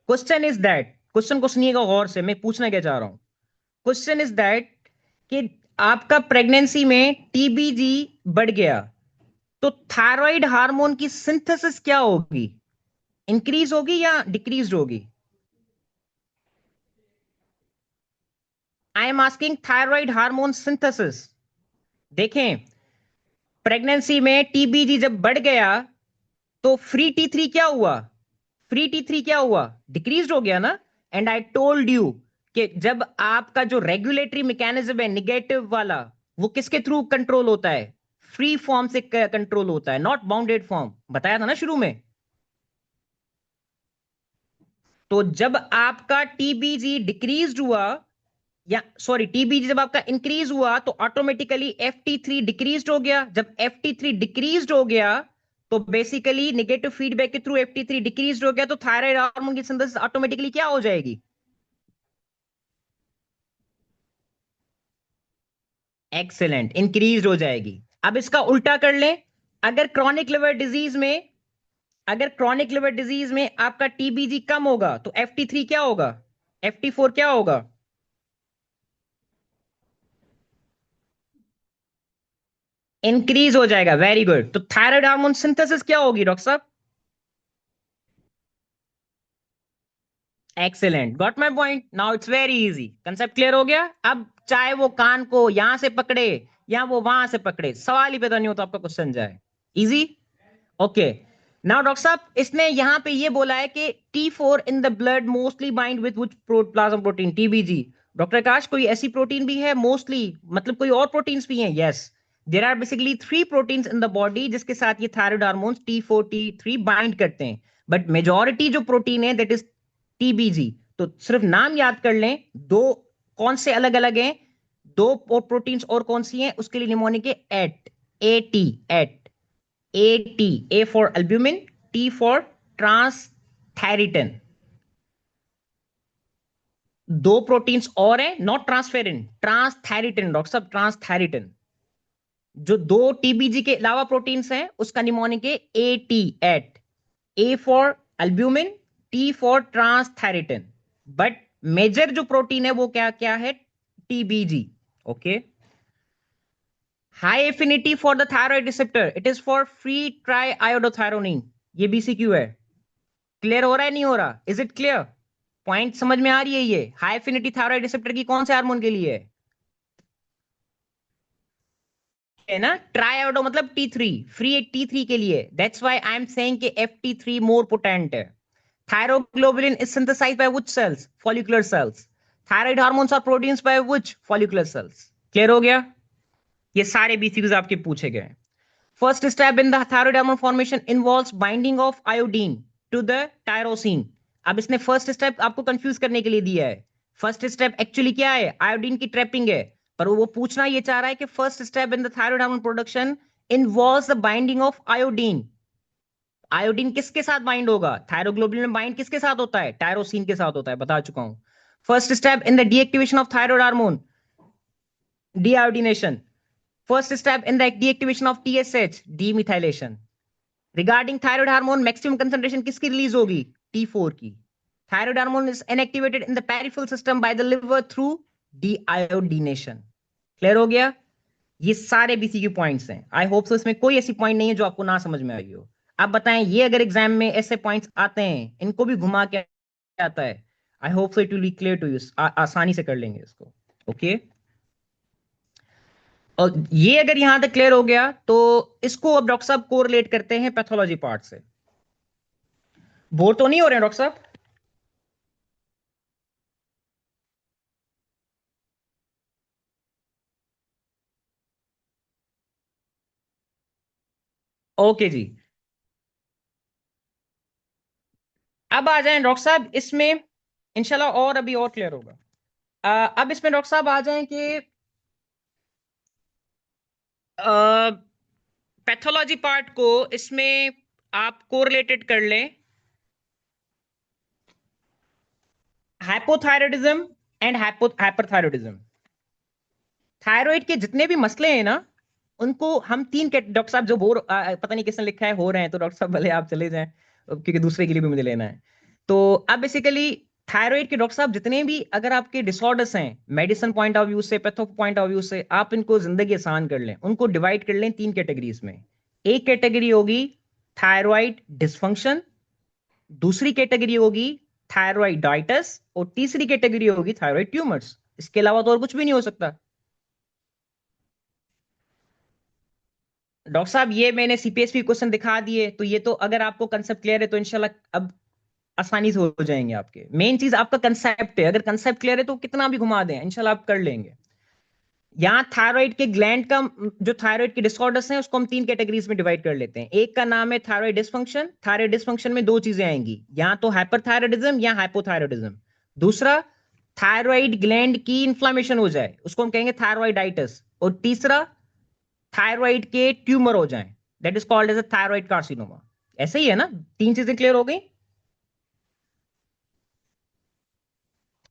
क्वेश्चन इज दैट, क्वेश्चन को सुनिएगा गौर से, मैं पूछना क्या चाह रहा हूं। क्वेश्चन इज दैट कि आपका प्रेगनेंसी में टीबीजी बढ़ गया तो थायराइड हार्मोन की सिंथेसिस क्या होगी, इंक्रीज होगी या डिक्रीज होगी? I am asking thyroid hormone synthesis. देखें, प्रेगनेंसी में टीबीजी जब बढ़ गया तो फ्री T3 क्या हुआ, फ्री T3 क्या हुआ, डिक्रीज हो गया ना। एंड आई टोल्ड यू कि जब आपका जो रेगुलेटरी मैकेनिज्म है निगेटिव वाला, वो किसके थ्रू कंट्रोल होता है, फ्री फॉर्म से कंट्रोल होता है, नॉट बाउंडेड फॉर्म, बताया था ना शुरू में। तो जब आपका टीबीजी डिक्रीज हुआ, या सॉरी टीबीजी जब आपका इंक्रीज हुआ तो ऑटोमेटिकली FT3 डिक्रीज हो गया। जब FT3 डिक्रीज हो गया तो बेसिकली नेगेटिव फीडबैक के थ्रू FT3 डिक्रीज हो गया, तो थायराइड हार्मोन की सिंथेसिस ऑटोमेटिकली क्या हो जाएगी, एक्सेलेंट, इंक्रीज हो जाएगी। अब इसका उल्टा कर लें, अगर क्रॉनिक लिवर डिजीज में, अगर क्रॉनिक लिवर डिजीज में आपका टीबीजी कम होगा तो FT3 क्या होगा, FT4 क्या होगा, इंक्रीज हो जाएगा। Very good. तो थायराइड हार्मोन सिंथेसिस क्या होगी डॉक्टर साहब, excellent, got my point. Now it's very easy, concept clear हो गया। अब चाहे वो कान को यहां से पकड़े या वो वहां से पकड़े, सवाल ही पैदा नहीं होता आपका क्वेश्चन जाए। Easy, okay. नाउ डॉक्टर साहब, इसने यहां पे ये बोला है कि T4 in the blood mostly bind with which plasma protein, TBG. Doctor Aakash, कोई ऐसी प्रोटीन भी है मोस्टली, मतलब कोई और प्रोटीन्स भी हैं? Yes, there are basically 3 proteins in the body जिसके साथ ये thyroid hormones T4 T3 bind करते हैं। बट मेजोरिटी जो प्रोटीन है दैट इज टीबीजी। तो सिर्फ नाम याद कर लें, दो कौन से अलग अलग हैं, दो और प्रोटीन्स और कौन सी हैं उसके लिए निमोनिक है at, AT, at, AT, A for albumin, T for transthyretin. दो प्रोटीन्स और हैं, नॉट ट्रांसफेरिन, ट्रांसथैरिटिन डॉक्टर साहब, ट्रांसथैरिटिन। जो दो टीबीजी के अलावा प्रोटीन्स हैं उसका निमोनिक है AT, at, A for albumin, T for transthyretin. But major जो प्रोटीन है वो क्या क्या है, TBG. Okay, high affinity for the thyroid receptor, it is for free triiodothyronine. ये बीसीक्यू है। क्लियर हो रहा है नहीं हो रहा? Is it clear? पॉइंट समझ में आ रही है? ये हाई एफिनिटी थायराइड रिसेप्टर की कौन से हार्मोन के लिए है ना? ट्राई मतलब T3, फ्री T3 के लिए। That's why I am saying कि FT3 मोर पोटेंट है। Thyroglobulin is synthesized by which cells? Follicular cells. Thyroid hormones are produced by which? Follicular cells. Clear हो गया? ये सारे बीसीक्यूज आपके पूछे गए। First step in the thyroid hormone formation involves binding of iodine to the tyrosine. अब इसने first step आपको कंफ्यूज करने के लिए दिया है। फर्स्ट स्टेप एक्चुअली क्या है? आयोडीन की ट्रैपिंग है। पर वो पूछना ये चाह रहा है कि first step in the thyroid hormone production involves the binding of iodine. Iodine किसके साथ बाइंड होगा? थायरोग्लोबुलिन में बाइंड किसके साथ होता है? टायरोसिन के साथ होता है, बता चुका हूं। First step in the deactivation of thyroid hormone, deiodination. First step in the deactivation of TSH, demethylation. Regarding thyroid hormone maximum concentration किसकी रिलीज होगी? T4 की। Thyroid hormone is inactivated in the peripheral system by the liver through deiodination. Clear हो गया? ये सारे बीसीक्यू points हैं। आई hope सो इसमें कोई ऐसी पॉइंट नहीं है जो आपको ना समझ में आई हो। आप बताएं, ये अगर एग्जाम में ऐसे पॉइंट्स आते हैं, इनको भी घुमा के आता है, I hope so it will be clear to you. आसानी से कर लेंगे इसको। Okay okay? और ये अगर यहां तक क्लियर हो गया तो इसको अब डॉक्टर साहब कोरिलेट करते हैं पैथोलॉजी पार्ट से। बोर तो नहीं हो रहे हैं डॉक्टर साहब? ओके जी। अब आ जाएं डॉक्टर साहब इसमें, इंशाल्लाह और अभी और क्लियर होगा। अब इसमें डॉक्टर साहब आ जाएं कि पैथोलॉजी पार्ट को इसमें आप कोरिलेटेड कर लें हाइपोथायरॉयडिज्म एंड हाइपरथायरॉयडिज्म। थायराइड के जितने भी मसले हैं ना, उनको हम तीन के डॉक्टर साहब जो पता नहीं किसने लिखा है हो रहे हैं, तो डॉक्टर साहब भले आप चले जाएं क्योंकि दूसरे के लिए भी मुझे लेना है। तो अब बेसिकली थायराइड के डॉक्टर साहब जितने भी अगर आपके डिसऑर्डर्स हैं, मेडिसिन पॉइंट ऑफ व्यू से, पैथो पॉइंट ऑफ व्यू से, आप इनको जिंदगी आसान कर लें, उनको डिवाइड कर लें तीन कैटेगरीज में। एक कैटेगरी होगी थायराइड डिसफंक्शन, दूसरी कैटेगरी होगी थायराइडाइटिस, और तीसरी कैटेगरी होगी थायराइड ट्यूमर्स। इसके अलावा तो और कुछ भी नहीं हो सकता। डॉक्टर साहब ये मैंने CPSP क्वेश्चन दिखा दिए, तो ये तो अगर आपको कंसेप्ट क्लियर है तो इंशाल्लाह अब आसानी से हो जाएंगे आपके। मेन चीज आपका कंसेप्ट है, अगर कंसेप्ट क्लियर है तो कितना भी घुमा दें इंशाल्लाह आप कर लेंगे। यहाँ थायराइड के ग्लैंड का, जो थायराइड के डिसऑर्डर्स हैं उसको हम तीन कैटेगरीज में डिवाइड कर लेते हैं। एक का नाम है थायराइड डिसफंक्शन। थायराइड डिसफंक्शन में दो चीजें आएंगी, या तो हाइपरथायराइडिज्म या हाइपोथायराइडिज्म। दूसरा, थायराइड ग्लैंड की इंफ्लेमेशन हो जाए, उसको हम कहेंगे थायराइडाइटिस। और तीसरा, थायराइड के ट्यूमर हो जाएं, that is called as a thyroid carcinoma. ऐसे ही है ना? तीन चीजें क्लियर हो गई?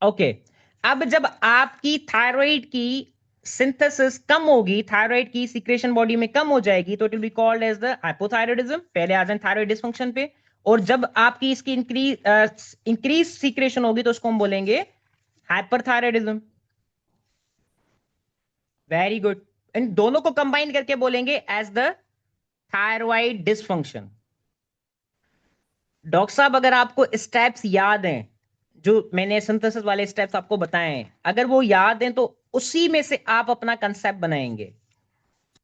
ओके। अब जब आपकी थायराइड की सिंथेसिस कम होगी, थायराइड की सीक्रेशन बॉडी में कम हो जाएगी, तो it will be called as the hypothyroidism. पहले आ जाए थायराइड डिसफंक्शन पे। और जब आपकी इसकी इंक्रीज सीक्रेशन होगी तो उसको हम बोलेंगे हाइपरथायराइडिज्म। Very good. इन दोनों को कंबाइन करके बोलेंगे as the thyroid dysfunction. Doctor साहब अगर आपको स्टेप्स याद हैं, जो मैंने सिंथेसिस वाले स्टेप्स आपको बताए हैं, अगर वो याद हैं तो उसी में से आप अपना कंसेप्ट बनाएंगे।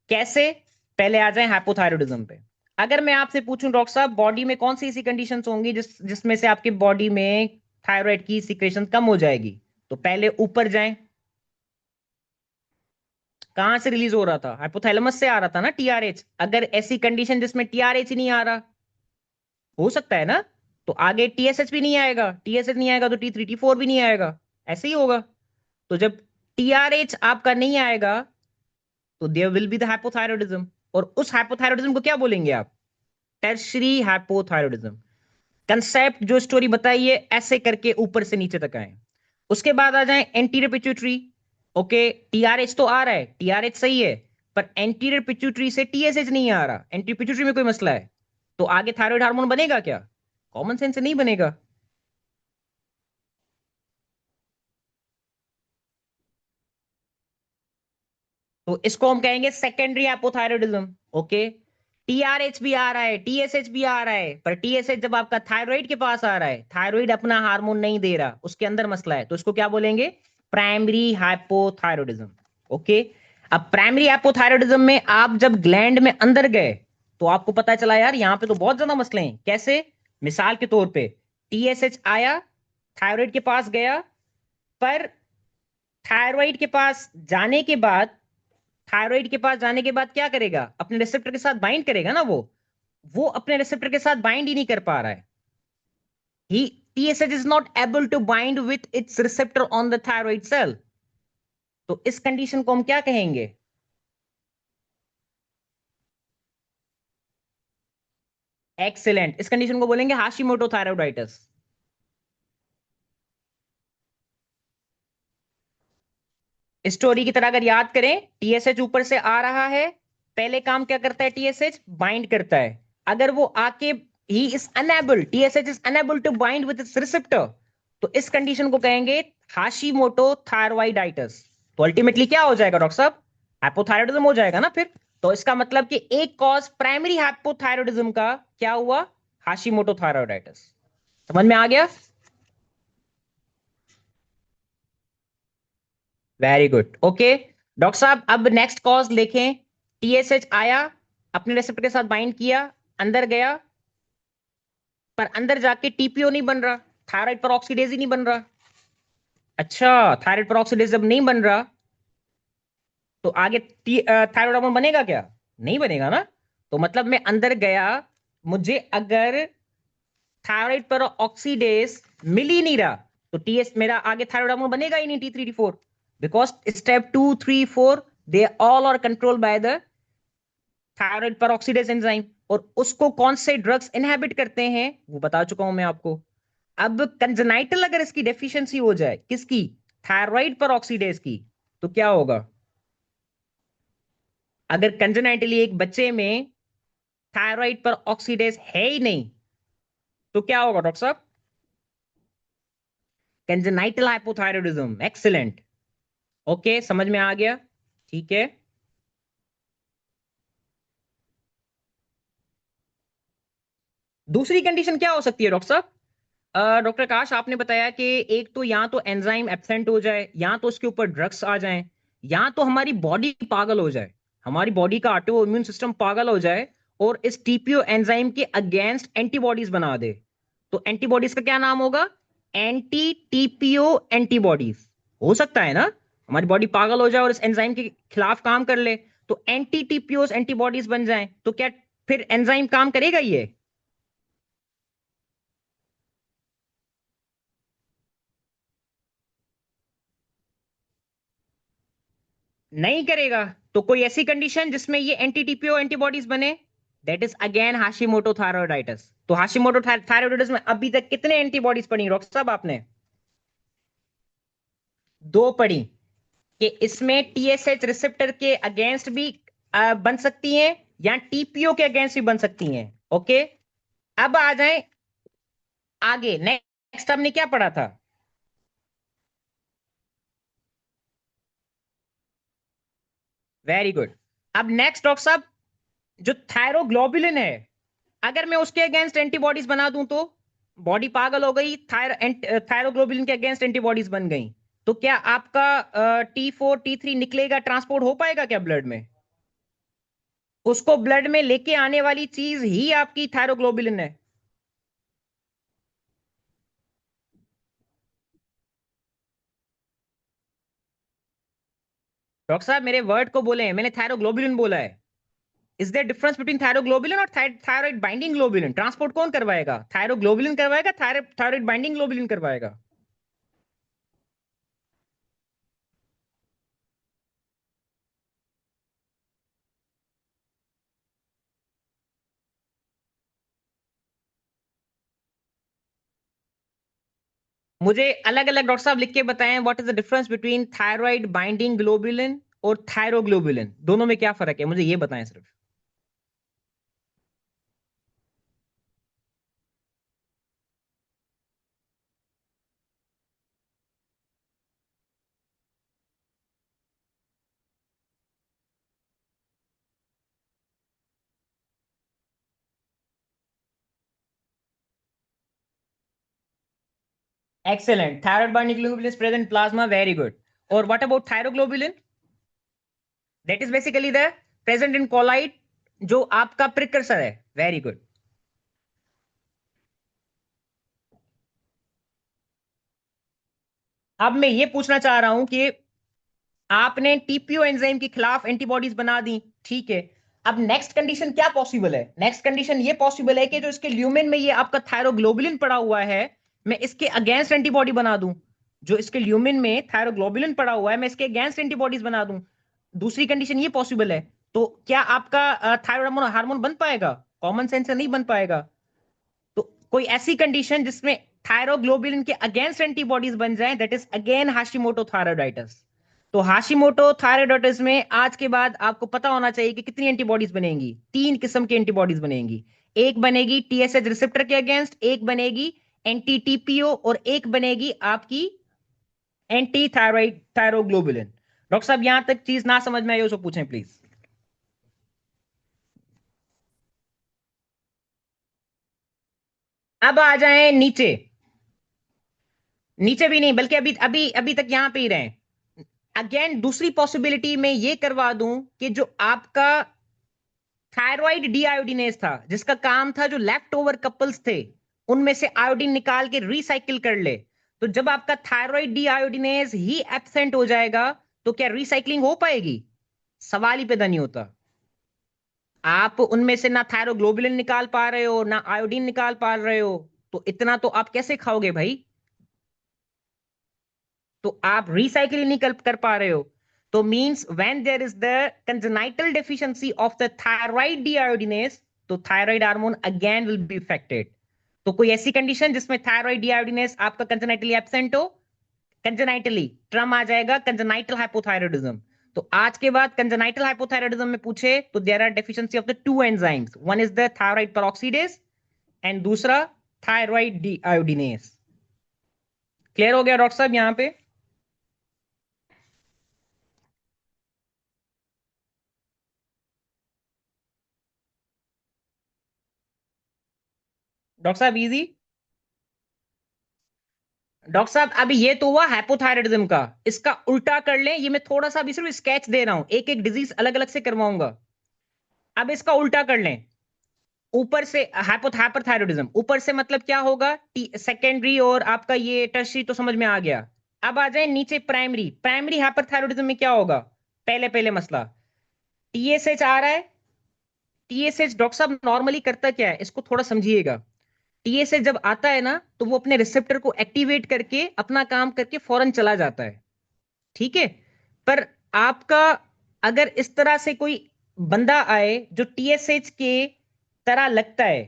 कैसे? पहले आ जाए हाइपोथायरॉयडिज्म पे। अगर मैं आपसे पूछूं डॉक्टर साहब, बॉडी में कौन सी ऐसी कंडीशंस होंगी जिसमें से आपकी बॉडी में थायराइड की सीक्रेशन कम हो जाएगी, तो पहले ऊपर जाएं। कहां से रिलीज हो रहा था? हाइपोथैलेमस से आ रहा था ना, TRH। अगर ऐसी कंडीशन जिसमें TRH ही नहीं आ रहा, हो सकता है ना, तो आगे TSH भी नहीं आएगा, TSH नहीं आएगा तो T3 T4 भी नहीं आएगा, ऐसे ही होगा। तो जब TRH आपका नहीं आएगा तो there will be the hypothyroidism. और उस हाइपोथायरॉयडिज्म को क्या बोलेंगे आप? Tertiary hypothyroidism. कंसेप्ट जो स्टोरी बताइए ऐसे करके ऊपर से नीचे तक आए। उसके बाद आ जाए एंटीरियर पिट्यूटरी। ओके, TRH तो आ रहा है, TRH सही है, पर एंटीरियर पिट्यूटरी से TSH नहीं आ रहा, एंटीरियर पिट्यूटरी में कोई मसला है, तो आगे थायराइड हार्मोन बनेगा क्या? कॉमन सेंस से नहीं बनेगा। तो इसको हम कहेंगे सेकेंडरी हाइपोथायरॉयडिज्म। ओके। टीआरएच भी आ रहा है, टीएसएच भी आ रहा है, पर टीएसएच जब आपका थायराइड के पास आ रहा है, थायराइड अपना हार्मोन नहीं दे रहा, उसके अंदर मसला है, तो इसको क्या बोलेंगे? Primary hypothyroidism. ओके। अब प्राइमरी हाइपोथायरॉयडिज्म में आप जब ग्लैंड में अंदर गए, तो आपको पता चला यार यहाँ पे तो बहुत ज्यादा मसले हैं। कैसे? मिसाल के तौर पे टीएसएच आया, थायराइड के पास गया, पर थायराइड के पास जाने के बाद, थायराइड के पास जाने के बाद क्या करेगा? अपने रिसेप्टर के साथ बाइंड करेगा ना। वो अपने रिसेप्टर के साथ बाइंड ही नहीं कर पा रहा है। ही TSH is not able to bind with its receptor on the thyroid cell। तो इस कंडीशन को हम क्या कहेंगे? एक्सेलेंट। इस कंडीशन को बोलेंगे हाशिमोटो थायराइडाइटिस। स्टोरी की तरह अगर याद करें, टीएसएच ऊपर से आ रहा है, पहले काम क्या करता है? टीएसएच बाइंड करता है। अगर वो आके, he is unable, TSH is unable to bind with its receptor, तो इस कंडीशन को कहेंगे हाशिमोटो थायराइडाइटिस। तो अल्टीमेटली क्या हो जाएगा डॉक्टर साहब? हाइपोथायराइडिज्म हो जाएगा ना फिर। तो इसका मतलब कि एक कॉज प्राइमरी हाइपोथायराइडिज्म का क्या हुआ? Hashimoto thyroiditis. समझ में आ गया? Very good. ओके डॉक्टर साहब, अब नेक्स्ट कॉज देखें। टीएसएच आया, अपने रिसेप्टर के साथ बाइंड किया, अंदर गया, पर अंदर जाके टीपीओ नहीं बन रहा, थायराइड पर ऑक्सीडेज ही नहीं बन रहा। अच्छा, थायराइड पर ऑक्सीडेज जब नहीं बन रहा, तो आगे थायराइड हार्मोन बनेगा क्या? नहीं बनेगा ना। तो मतलब मैं अंदर गया, मुझे अगर थायराइड पर ऑक्सीडेज मिल ही नहीं रहा, तो टीएस मेरा आगे थायराइड हार्मोन बनेगा ही नहीं, T3 T4। Because step 2 3 4 they all are control by the thyroid peroxidase enzyme. और उसको कौन से ड्रग्स इनहेबिट करते हैं वो बता चुका हूं मैं आपको। अब कंजेनाइटल अगर इसकी डेफिशिएंसी हो जाए, किसकी? थायराइड पर ऑक्सीडेज की, तो क्या होगा? अगर कंजेनाइटली एक बच्चे में थायराइड पर ऑक्सीडेज है ही नहीं, तो क्या होगा डॉक्टर साहब? Congenital hypothyroidism. एक्सीलेंट। ओके, समझ में आ गया। ठीक है। दूसरी कंडीशन क्या हो सकती है डॉक्टर साहब? डॉक्टर काश, आपने बताया कि एक तो या तो एंजाइम एब्सेंट हो जाए, या तो उसके ऊपर ड्रग्स आ जाएं, या तो हमारी बॉडी पागल हो जाए, हमारी बॉडी का ऑटो इम्यून सिस्टम पागल हो जाए और इस टीपीओ एंजाइम के अगेंस्ट एंटीबॉडीज बना दे। तो एंटीबॉडीज का क्या नाम होगा? Anti TPO antibodies. हो सकता है ना हमारी बॉडी पागल हो जाए और इस एंजाइम के खिलाफ काम कर ले, तो एंटी टीपीओ एंटीबॉडीज बन जाए, तो क्या फिर एंजाइम काम करेगा ये? नहीं करेगा। तो कोई ऐसी कंडीशन जिसमें ये एंटी टीपीओ एंटीबॉडीज बने, that is again Hashimoto thyroiditis. तो हाशिमोटो थायराइडाइटिस में अभी तक कितने एंटीबॉडीज पड़ी डॉक्टर साहब आपने? दो पड़ी। कि इसमें टीएसएच रिसेप्टर के अगेंस्ट भी बन सकती हैं, या टीपीओ के अगेंस्ट भी बन सकती हैं। ओके। अब आ जाएं आगे। नेक्स्ट हमने क्या पढ़ा था? Very good. अब नेक्स्ट डॉक्टर साहब, जो थायरोग्लोबुलिन है, अगर मैं उसके अगेंस्ट एंटीबॉडीज बना दूं तो बॉडी पागल हो गई, थायरोग्लोबुलिन के अगेंस्ट एंटीबॉडीज बन गई, तो क्या आपका T4 T3 निकलेगा, ट्रांसपोर्ट हो पाएगा क्या ब्लड में? उसको ब्लड में लेके आने वाली चीज ही आपकी थायरोग्लोबुलिन है। डॉक्टर साहब मेरे वर्ड को बोले हैं, मैंने थायरोग्लोबुलिन बोला है। Is there difference between thyroglobulin और थायराइड बाइंडिंग ग्लोबुलिन? ट्रांसपोर्ट कौन करवाएगा? थायरोग्लोबुलिन करवाएगा, थायराइड बाइंडिंग ग्लोबुलिन करवाएगा? मुझे अलग अलग डॉक्टर साहब लिख के बताएं, what is the difference between thyroid binding globulin और थायरोग्लोबुलिन, दोनों में क्या फर्क है, मुझे ये बताएं सिर्फ। Excellent. Thyroid binding globulin is present in plasma. Very good. Or what about thyroglobulin? That is basically the present in colloid, जो आपका प्रिकर्सर है. Very good. अब मैं ये पूछना चाह रहा हूं कि आपने टीपीओ एंजाइम के खिलाफ एंटीबॉडीज बना दी, ठीक है. अब नेक्स्ट कंडीशन क्या पॉसिबल है? नेक्स्ट कंडीशन ये पॉसिबल है कि जो इसके ल्यूमेन में ये आपका थायरोग्लोबुलिन पड़ा हुआ है, मैं इसके अगेंस्ट एंटीबॉडी बना दूं. जो इसके ल्यूमेन में थायरोग्लोबुलिन पड़ा हुआ है, मैं इसके अगेंस्ट एंटीबॉडीज बना दूं. दूसरी कंडीशन ये पॉसिबल है. तो क्या आपका थायराइड हार्मोन बन पाएगा? कॉमन सेंस से नहीं बन पाएगा. तो कोई ऐसी कंडीशन जिसमें थायरोग्लोबुलिन के अगेंस्ट एंटीबॉडीज बन जाएं, that is again Hashimoto thyroiditis. तो हाशिमोटो थायराइडाइटिस में आज के बाद आपको पता होना चाहिए कि कितनी एंटीबॉडीज बनेंगी. तीन किस्म की एंटीबॉडीज बनेंगी. एक बनेगी टीएसएच रिसेप्टर के अगेंस्ट, एक बनेगी एंटी टीपीओ, और एक बनेगी आपकी एंटी थायराइड थायरोग्लोबुलिन. डॉक्टर साहब यहां तक चीज ना समझ में आई हो तो पूछें प्लीज. अब आ जाएं नीचे. नीचे भी नहीं, बल्कि अभी अभी अभी तक यहां पे ही रहे. अगेन दूसरी पॉसिबिलिटी में ये करवा दूं कि जो आपका थायराइड डीआयोडीनेज था, जिसका काम था जो लेफ्ट ओवर कपल्स थे उनमें से आयोडीन निकाल के रिसाइकिल कर ले. तो जब आपका थायराइड डीआयोडीनेज ही एब्सेंट हो जाएगा, तो क्या रिसाइकलिंग हो पाएगी? सवाल ही पैदा नहीं होता. आप उनमें से ना थायरोग्लोबुलिन निकाल पा रहे हो, ना आयोडीन निकाल पा रहे हो. तो इतना तो आप कैसे खाओगे भाई? तो आप रिसाइकिल नहीं कर पा रहे हो. तो means when there is the congenital deficiency of the thyroid deiodinase, तो thyroid hormone again will be affected. तो कोई ऐसी कंडीशन जिसमें थायराइड डीआयोडीनेज आपका कंजेनाइटली एब्सेंट हो, कंजेनाइटली टर्म आ जाएगा कंजेनाइटल हाइपोथायराइडिज्म. तो आज के बाद कंजेनाइटल हाइपोथायराइडिज्म में पूछे तो there are deficiency of the two enzymes. One is the thyroid peroxidase and दूसरा थायराइड डीआयोडीनेज. क्लियर हो गया डॉक्टर साहब यहां पे? डॉक्टर साहब इजी? डॉक्टर साहब अभी ये तो हुआ हाइपोथायराइडिज्म का. इसका उल्टा कर लें. ये मैं थोड़ा सा अभी सिर्फ स्केच दे रहा हूं, एक एक डिजीज अलग अलग से करवाऊंगा. अब इसका उल्टा कर लें. ऊपर से हाइपोथायराइडिज्म, ऊपर से मतलब क्या होगा? सेकेंडरी और आपका ये टर्शरी तो समझ में आ गया. अब आ जाए नीचे प्राइमरी. प्राइमरी हाइपोथायराइडिज्म में क्या होगा? पहले पहले मसला टीएसएच आ रहा है. टीएसएच डॉक्टर साहब नॉर्मली करता क्या है, इसको थोड़ा समझिएगा. टीएसएच जब आता है ना, तो वो अपने रिसेप्टर को एक्टिवेट करके अपना काम करके फौरन चला जाता है, ठीक है. पर आपका अगर इस तरह से कोई बंदा आए जो टीएसएच के तरह लगता है,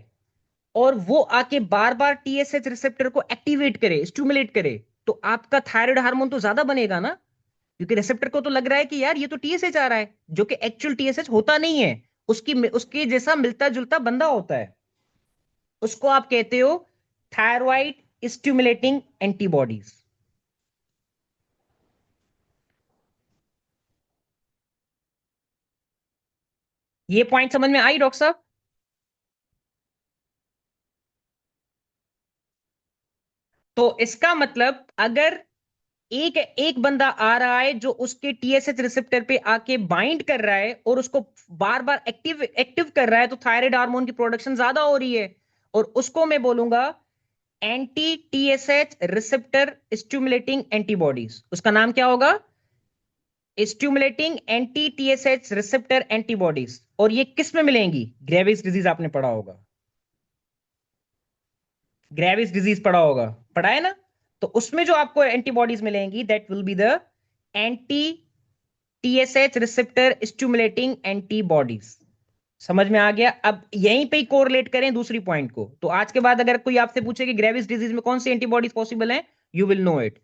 और वो आके बार बार टीएसएच रिसेप्टर को एक्टिवेट करे, स्टिमुलेट करे, तो आपका थायराइड हार्मोन तो ज्यादा बनेगा ना. क्योंकि रिसेप्टर को तो लग रहा है कि यार ये तो टीएसएच आ रहा है, जो कि एक्चुअल टीएसएच होता नहीं है. उसके जैसा मिलता जुलता बंदा होता है. उसको आप कहते हो थायराइड स्टिमुलेटिंग एंटीबॉडीज. ये पॉइंट समझ में आई डॉक्टर साहब? तो इसका मतलब अगर एक एक बंदा आ रहा है जो उसके टीएसएच रिसेप्टर पे आके बाइंड कर रहा है और उसको बार बार एक्टिव एक्टिव कर रहा है, तो थायराइड हार्मोन की प्रोडक्शन ज्यादा हो रही है. और उसको मैं बोलूंगा anti TSH receptor stimulating antibodies. उसका नाम क्या होगा? Stimulating anti TSH receptor antibodies. और ये किस में मिलेंगी? ग्रेविस डिजीज आपने पढ़ा होगा. ग्रेविस डिजीज पढ़ा होगा, पढ़ा है ना. तो उसमें जो आपको एंटीबॉडीज मिलेंगी, that will be the anti TSH receptor stimulating antibodies. समझ में आ गया? अब यहीं पे ही कोरिलेट करें दूसरी पॉइंट को. तो आज के बाद अगर कोई आपसे पूछे कि ग्रेविस डिजीज में कौन सी एंटीबॉडीज पॉसिबल है, यू विल नो इट.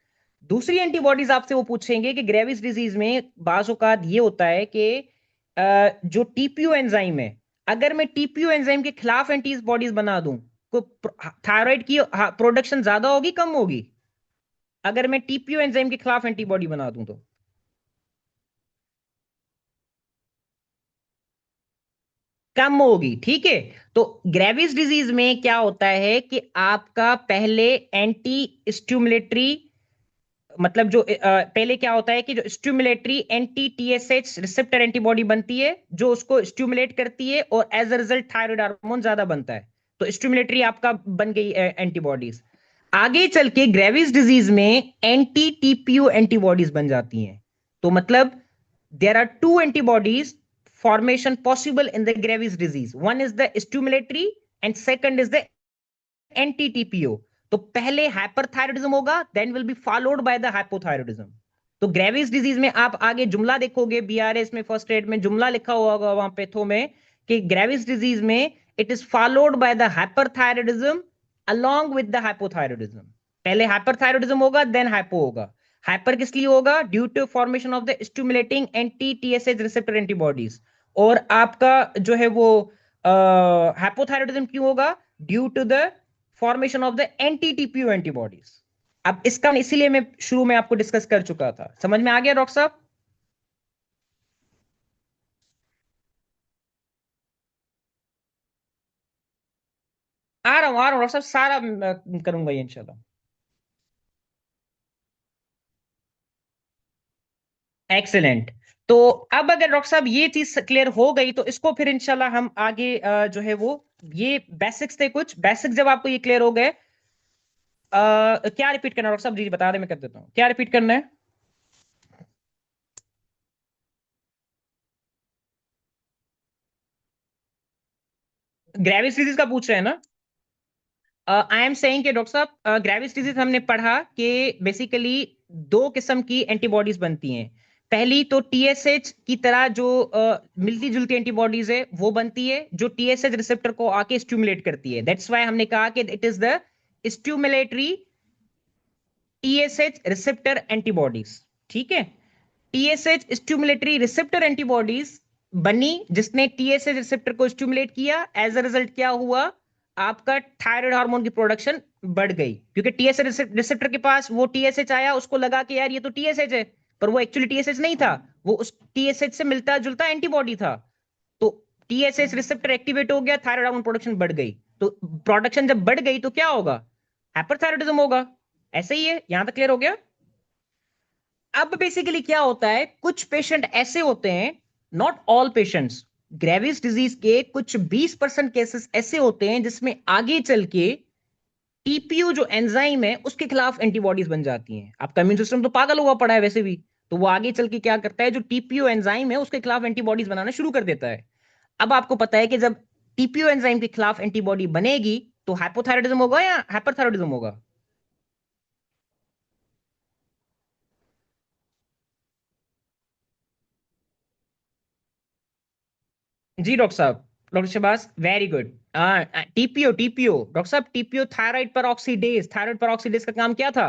दूसरी एंटीबॉडीज आपसे वो पूछेंगे कि ग्रेविस डिजीज में बाज़ औक़ात ये होता है कि जो टीपीओ एंजाइम है, अगर मैं टीपीओ एंजाइम के खिलाफ एंटीबॉडीज बना दूं, तो थायराइड की प्रोडक्शन ज्यादा होगी कम होगी? अगर मैं टीपीओ एंजाइम के खिलाफ एंटीबॉडी बना दूं तो कम होगी, ठीक है। तो ग्रेविस डिजीज में क्या होता है कि आपका पहले एंटी स्टिमुलेटरी, मतलब जो पहले क्या होता है कि जो stimulatory anti TSH receptor antibody बनती है जो उसको स्टिमुलेट करती है, और as a result thyroid hormone ज्यादा बनता है। तो स्टिमुलेटरी आपका बन गई एंटीबॉडीज। आगे चल के ग्रेविस डिजीज में एंटी टीपीयू एंटीबॉडीज बन जाती हैं। तो मतलब there are two antibodies formation possible in the Graves disease. One is the stimulatory and second is the anti-TPO. तो पहले हाइपरथायरॉयडिज्म होगा, then will be followed by the hypothyroidism. तो ग्रेविस डिजीज में आप आगे जुमला देखोगे, बीआरएस में फर्स्ट एड में जुमला लिखा हुआ होगा वहां पेथो में, कि ग्रेविस डिजीज में it is followed by the hyperthyroidism along with the hypothyroidism. पहले हाइपरथायरॉयडिज्म होगा, देन हाइपो होगा। हाइपर किस लिए होगा? Due to formation of the stimulating anti TSH receptor antibodies. और आपका जो है वो हाइपोथायरॉयडिज्म क्यों होगा? Due to the formation of the anti TPO antibodies. अब इसका इसीलिए मैं शुरू में आपको डिस्कस कर चुका था। समझ में आ गया डॉक्टर साहब? आ रहा हूँ डॉक्टर साहब, सारा करूंगा ये इंशाल्लाह। एक्सेलेंट। तो अब अगर डॉक्टर साहब ये चीज क्लियर हो गई, तो इसको फिर इंशाल्लाह हम आगे जो है वो, ये बेसिक्स थे, कुछ बेसिक्स जब आपको ये क्लियर हो गए, क्या रिपीट करना है डॉक्टर साहब? जी बता दें, मैं कर देता हूँ। क्या रिपीट करना है? ग्रेविस डिजीज का पूछ रहे हैं ना? आई एम सेइंग कि डॉक्टर साहब ग्रेविस डिजीज हमने पढ़ा कि बेसिकली दो किस्म की एंटीबॉडीज बनती हैं। पहली तो टीएसएच की तरह जो मिलती जुलती एंटीबॉडीज है वो बनती है, जो टीएसएच रिसेप्टर को आके स्टिमुलेट करती है। दैट्स व्हाई हमने कहा कि it is the stimulatory TSH receptor antibodies. ठीक है। टीएसएच स्टिमुलेटरी रिसेप्टर एंटीबॉडीज बनी जिसने टीएसएच रिसेप्टर को स्टिमुलेट किया, एज अ रिजल्ट क्या हुआ? आपका थायराइड हार्मोन की प्रोडक्शन बढ़ गई, क्योंकि टीएसएच रिसेप्टर के पास वो टीएसएच आया, उसको लगा कि यार ये तो टीएसएच है, पर वो एक्चुअली टीएसएच नहीं था, वो उस टीएसएच से मिलता जुलता एंटीबॉडी था। तो टीएसएच रिसेप्टर एक्टिवेट हो गया, थायराइड हार्मोन प्रोडक्शन बढ़ गई। तो प्रोडक्शन जब बढ़ गई तो क्या होगा? हाइपरथायराइडिज्म होगा। ऐसे ही है, यहां तक क्लियर हो गया? अब बेसिकली क्या होता है, कुछ पेशेंट ऐसे होते हैं, not all patients, Graves disease के कुछ 20% केसेस ऐसे होते हैं जिसमें आगे चल के टीपीयू जो एंजाइम है उसके खिलाफ एंटीबॉडीज बन जाती हैं। आपका इम्यून सिस्टम तो पागल हुआ पड़ा है वैसे भी, तो वो आगे चल के क्या करता है, जो टीपीयू एंजाइम है उसके खिलाफ एंटीबॉडीज बनाना शुरू कर देता है। अब आपको पता है कि जब टीपीयू एंजाइम के खिलाफ एंटीबॉडी बनेगी तो हाइपोथायराइडिज्म होगा या हाइपरथायराइडिज्म होगा? जी डॉक्टर साहब। Doctor Shahbaz, very good. TPO TPO doctor साहब, टीपीओ थायराइड पर ऑक्सीडेज, थायराइड पर ऑक्सीडेज का काम क्या था?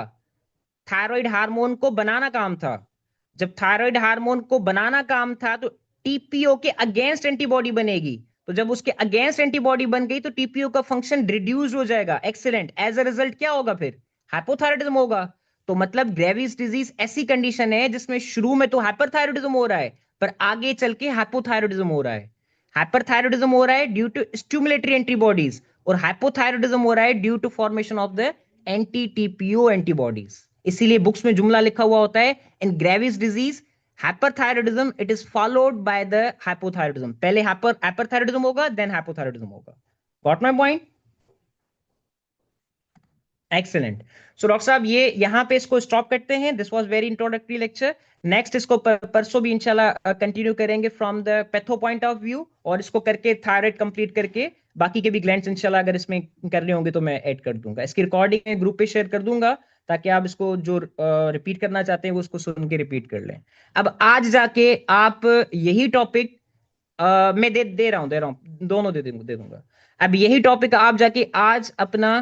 थायराइड हार्मोन को बनाना काम था। जब थायराइड हार्मोन को बनाना काम था तो टीपीओ के अगेंस्ट एंटीबॉडी बनेगी। तो जब उसके अगेंस्ट एंटीबॉडी बन गई तो टीपीओ का फंक्शन रिड्यूस हो जाएगा। एक्सीलेंट। एज अ रिजल्ट क्या होगा फिर? हाइपोथायराइडिज्म होगा। तो मतलब ग्रेविस डिजीज ऐसी कंडीशन है जिसमें शुरू में तो हाइपरथायराइडिज्म हो रहा है, पर आगे चल के हाइपोथायराइडिज्म हो रहा है। हाइपरथायराइडिज्म हो रहा है ड्यू टू स्टिमुलेटरी एंटीबॉडीज, और हाइपोथायराइडिज्म हो रहा है due to formation of the anti TPO antibodies. इसीलिए बुक्स में जुमला लिखा हुआ होता है, in Graves disease hyperthyroidism it is followed by the hypothyroidism. पहले हाइपरथायराइडिज्म होगा, देन हाइपोथायराइडिज्म होगा। Got my point? Excellent. So doctor साहब ये यहाँ पे इसको स्टॉप करते हैं। This was very introductory lecture. Next इसको परसों भी इंशाल्लाह कंटिन्यू करेंगे from the patho point of view, और इसको करके थायराइड कंप्लीट करके बाकी के भी ग्लैंड्स इंशाल्लाह अगर इसमें करने होंगे तो मैं ऐड कर दूंगा। इसकी रिकॉर्डिंग ग्रुप पे शेयर कर दूंगा, ताकि आप इसको जो रिपीट करना चाहते हैं वो उसको सुन के रिपीट कर लें। अब आज जाके आप यही टॉपिक मैं दे रहा हूँ दोनों दे दूंगा। अब यही टॉपिक आप जाके आज अपना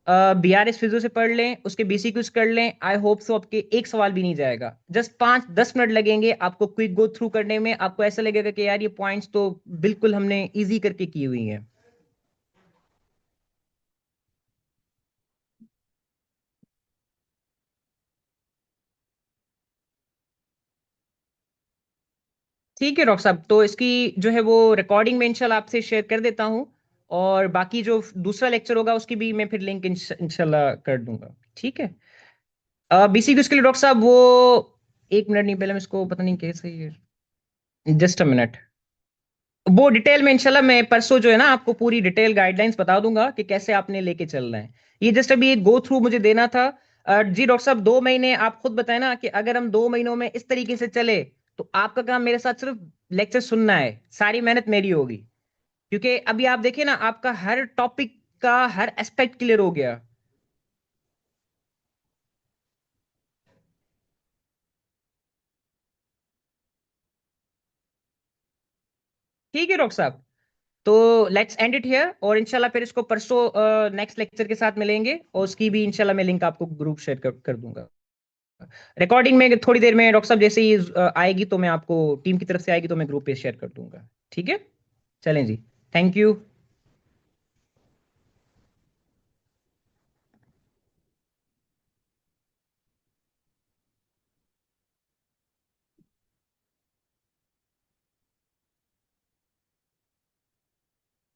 बीआरएस फिजियो से पढ़ लें, उसके बीसीक्यूज कर लें। आई होप सो आपके एक सवाल भी नहीं जाएगा। जस्ट 5-10 मिनट लगेंगे आपको क्विक गो थ्रू करने में। आपको ऐसा लगेगा कि यार ये पॉइंट्स तो बिल्कुल हमने इजी करके की हुई हैं। ठीक है डॉक्टर साहब, तो इसकी जो है वो रिकॉर्डिंग में इंशाल्लाह आपसे शेयर कर देता हूँ। और बाकी जो दूसरा लेक्चर होगा उसकी भी मैं फिर लिंक इंशाल्लाह कर दूंगा। ठीक है। बीसीक्यूज के लिए डॉक्टर साहब वो, एक मिनट, नहीं पहले मैं इसको पता नहीं कैसे, जस्ट अ मिनट। वो डिटेल में इंशाल्लाह मैं परसों जो है ना आपको पूरी डिटेल गाइडलाइंस बता दूंगा कि कैसे आपने लेके चलना है। ये जस्ट अभी एक गो थ्रू मुझे देना था। जी डॉक्टर साहब, 2 महीने आप खुद बताए ना कि अगर हम 2 महीनों में इस तरीके से चले तो आपका काम मेरे साथ सिर्फ लेक्चर सुनना है, सारी मेहनत मेरी होगी। क्योंकि अभी आप देखिए ना, आपका हर टॉपिक का हर एस्पेक्ट क्लियर हो गया। ठीक है डॉक्टर साहब, तो लेट्स एंड इट हियर, और इंशाल्लाह फिर इसको परसों नेक्स्ट लेक्चर के साथ मिलेंगे, और उसकी भी इंशाल्लाह मैं लिंक आपको ग्रुप शेयर कर दूंगा। रिकॉर्डिंग में थोड़ी देर में डॉक्टर साहब जैसे ही आएगी तो मैं आपको, टीम की तरफ से आएगी तो मैं ग्रुप पे शेयर कर दूंगा। ठीक है। चलें जी। Thank you.